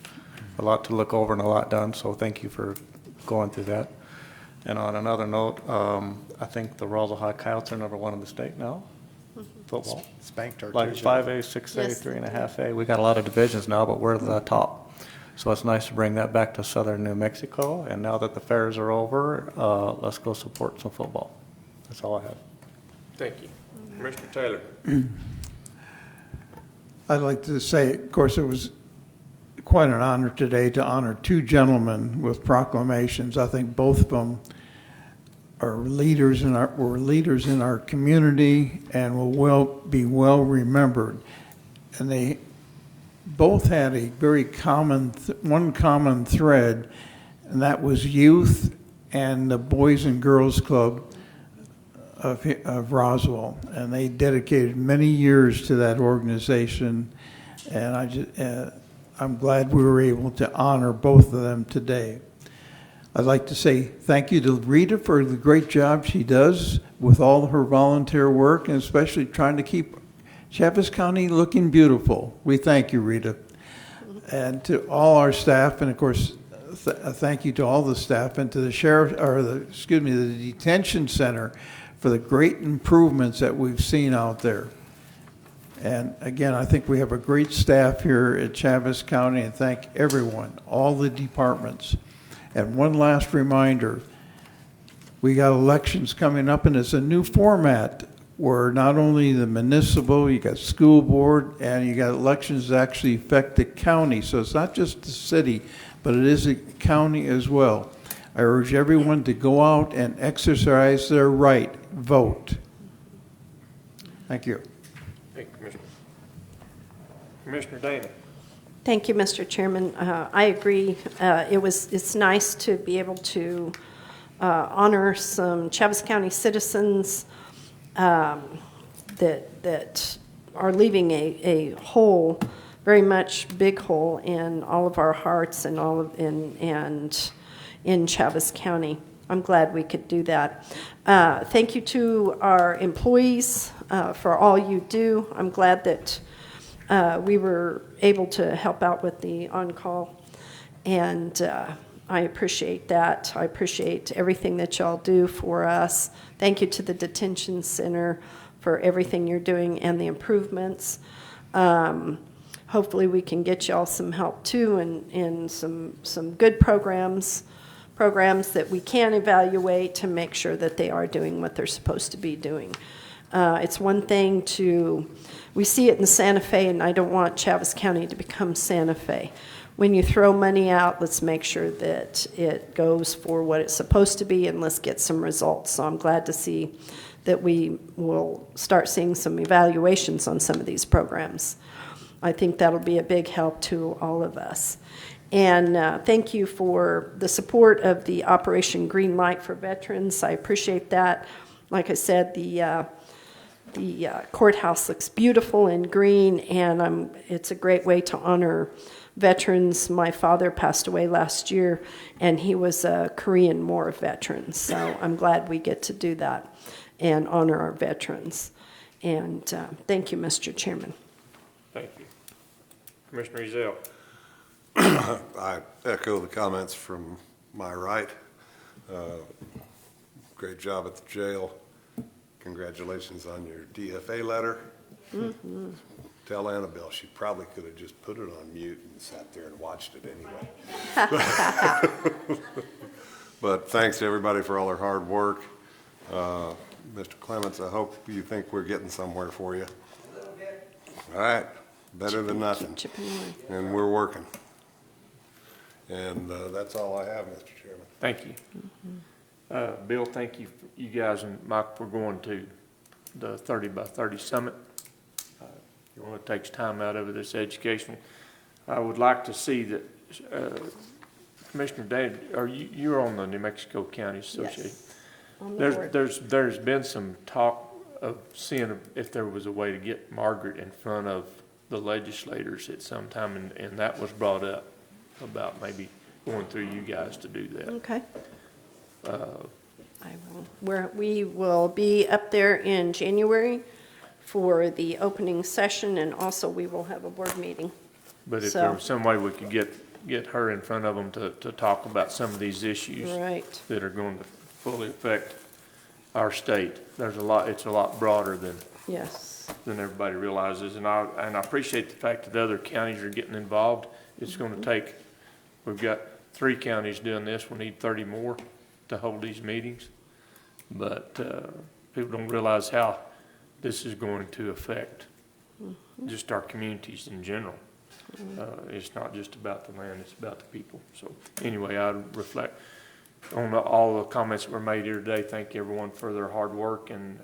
a lot to look over and a lot done, so thank you for going through that. And on another note, I think the Roswell High Coyotes are #1 in the state now. Football. Spanked our Like 5A, 6A, 3.5A. We got a lot of divisions now, but we're the top. So it's nice to bring that back to southern New Mexico. And now that the fairs are over, let's go support some football. That's all I have. Thank you. Commissioner Taylor. I'd like to say, of course, it was quite an honor today to honor 2 gentlemen with proclamations. I think both of them are leaders were leaders in our community and will be well remembered. And they both had a very one common thread, and that was youth and the Boys and Girls Club of Roswell. And they dedicated many years to that organization, and I'm glad we were able to honor both of them today. I'd like to say thank you to Rita for the great job she does with all her volunteer work, and especially trying to keep Chaves County looking beautiful. We thank you, Rita. And to all our staff, and of course, thank you to all the staff, and to the the detention center for the great improvements that we've seen out there. And again, I think we have a great staff here at Chaves County, and thank everyone, all the departments. And one last reminder, we got elections coming up, and it's a new format where not only the municipal, you got school board, and you got elections that actually affect the county. So it's not just the city, but it is a county as well. I urge everyone to go out and exercise their right, vote. Thank you. Thank you, Commissioner. Commissioner Dana. Thank you, Mr. Chairman. I agree. It's nice to be able to honor some Chaves County citizens that are leaving a hole, very much big hole in all of our hearts and in Chaves County. I'm glad we could do that. Thank you to our employees for all you do. I'm glad that we were able to help out with the on-call, and I appreciate that. I appreciate everything that y'all do for us. Thank you to the detention center for everything you're doing and the improvements. Hopefully we can get y'all some help too, and some good programs that we can evaluate to make sure that they are doing what they're supposed to be doing. It's one thing we see it in Santa Fe, and I don't want Chaves County to become Santa Fe. When you throw money out, let's make sure that it goes for what it's supposed to be, and let's get some results. So I'm glad to see that we will start seeing some evaluations on some of these programs. I think that'll be a big help to all of us. And thank you for the support of the Operation Green Light for Veterans. I appreciate that. Like I said, the courthouse looks beautiful in green, and it's a great way to honor veterans. My father passed away last year, and he was a Korean War veteran. So I'm glad we get to do that and honor our veterans. And thank you, Mr. Chairman. Thank you. Commissioner Ezell. I echo the comments from my right. Great job at the jail. Congratulations on your DFA letter. Mm-hmm. Tell Annabelle she probably could have just put it on mute and sat there and watched it anyway. But thanks to everybody for all their hard work. Mr. Clements, I hope you think we're getting somewhere for you. All right, better than nothing. And we're working. And that's all I have, Mr. Chairman. Thank you. Bill, thank you. You guys and Mike, we're going to the 30 by 30 Summit. It only takes time out of it. It's educational. I would like to see that, Commissioner Dave, you're on the New Mexico County Association. Yes. On the board. There's been some talk of seeing if there was a way to get Margaret in front of the legislators at some time, and that was brought up about maybe going through you guys to do that. Okay. We will be up there in January for the opening session, and also we will have a board meeting. But if there was some way we could get her in front of them to talk about some of these issues that are going to fully affect our state. It's a lot broader than everybody realizes. And I appreciate the fact that other counties are getting involved. It's going to take, we've got 3 counties doing this. We need 30 more to hold these meetings. But people don't realize how this is going to affect just our communities in general. It's not just about the land, it's about the people. So anyway, I reflect on all the comments that were made here today. Thank everyone for their hard work. And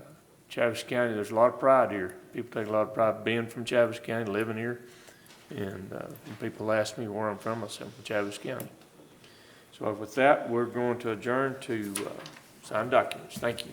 Chaves County, there's a lot of pride here. People take a lot of pride being from Chaves County, living here. And when people ask me where I'm from, I say I'm from Chaves County. So with that, we're going to adjourn to sign documents. Thank you.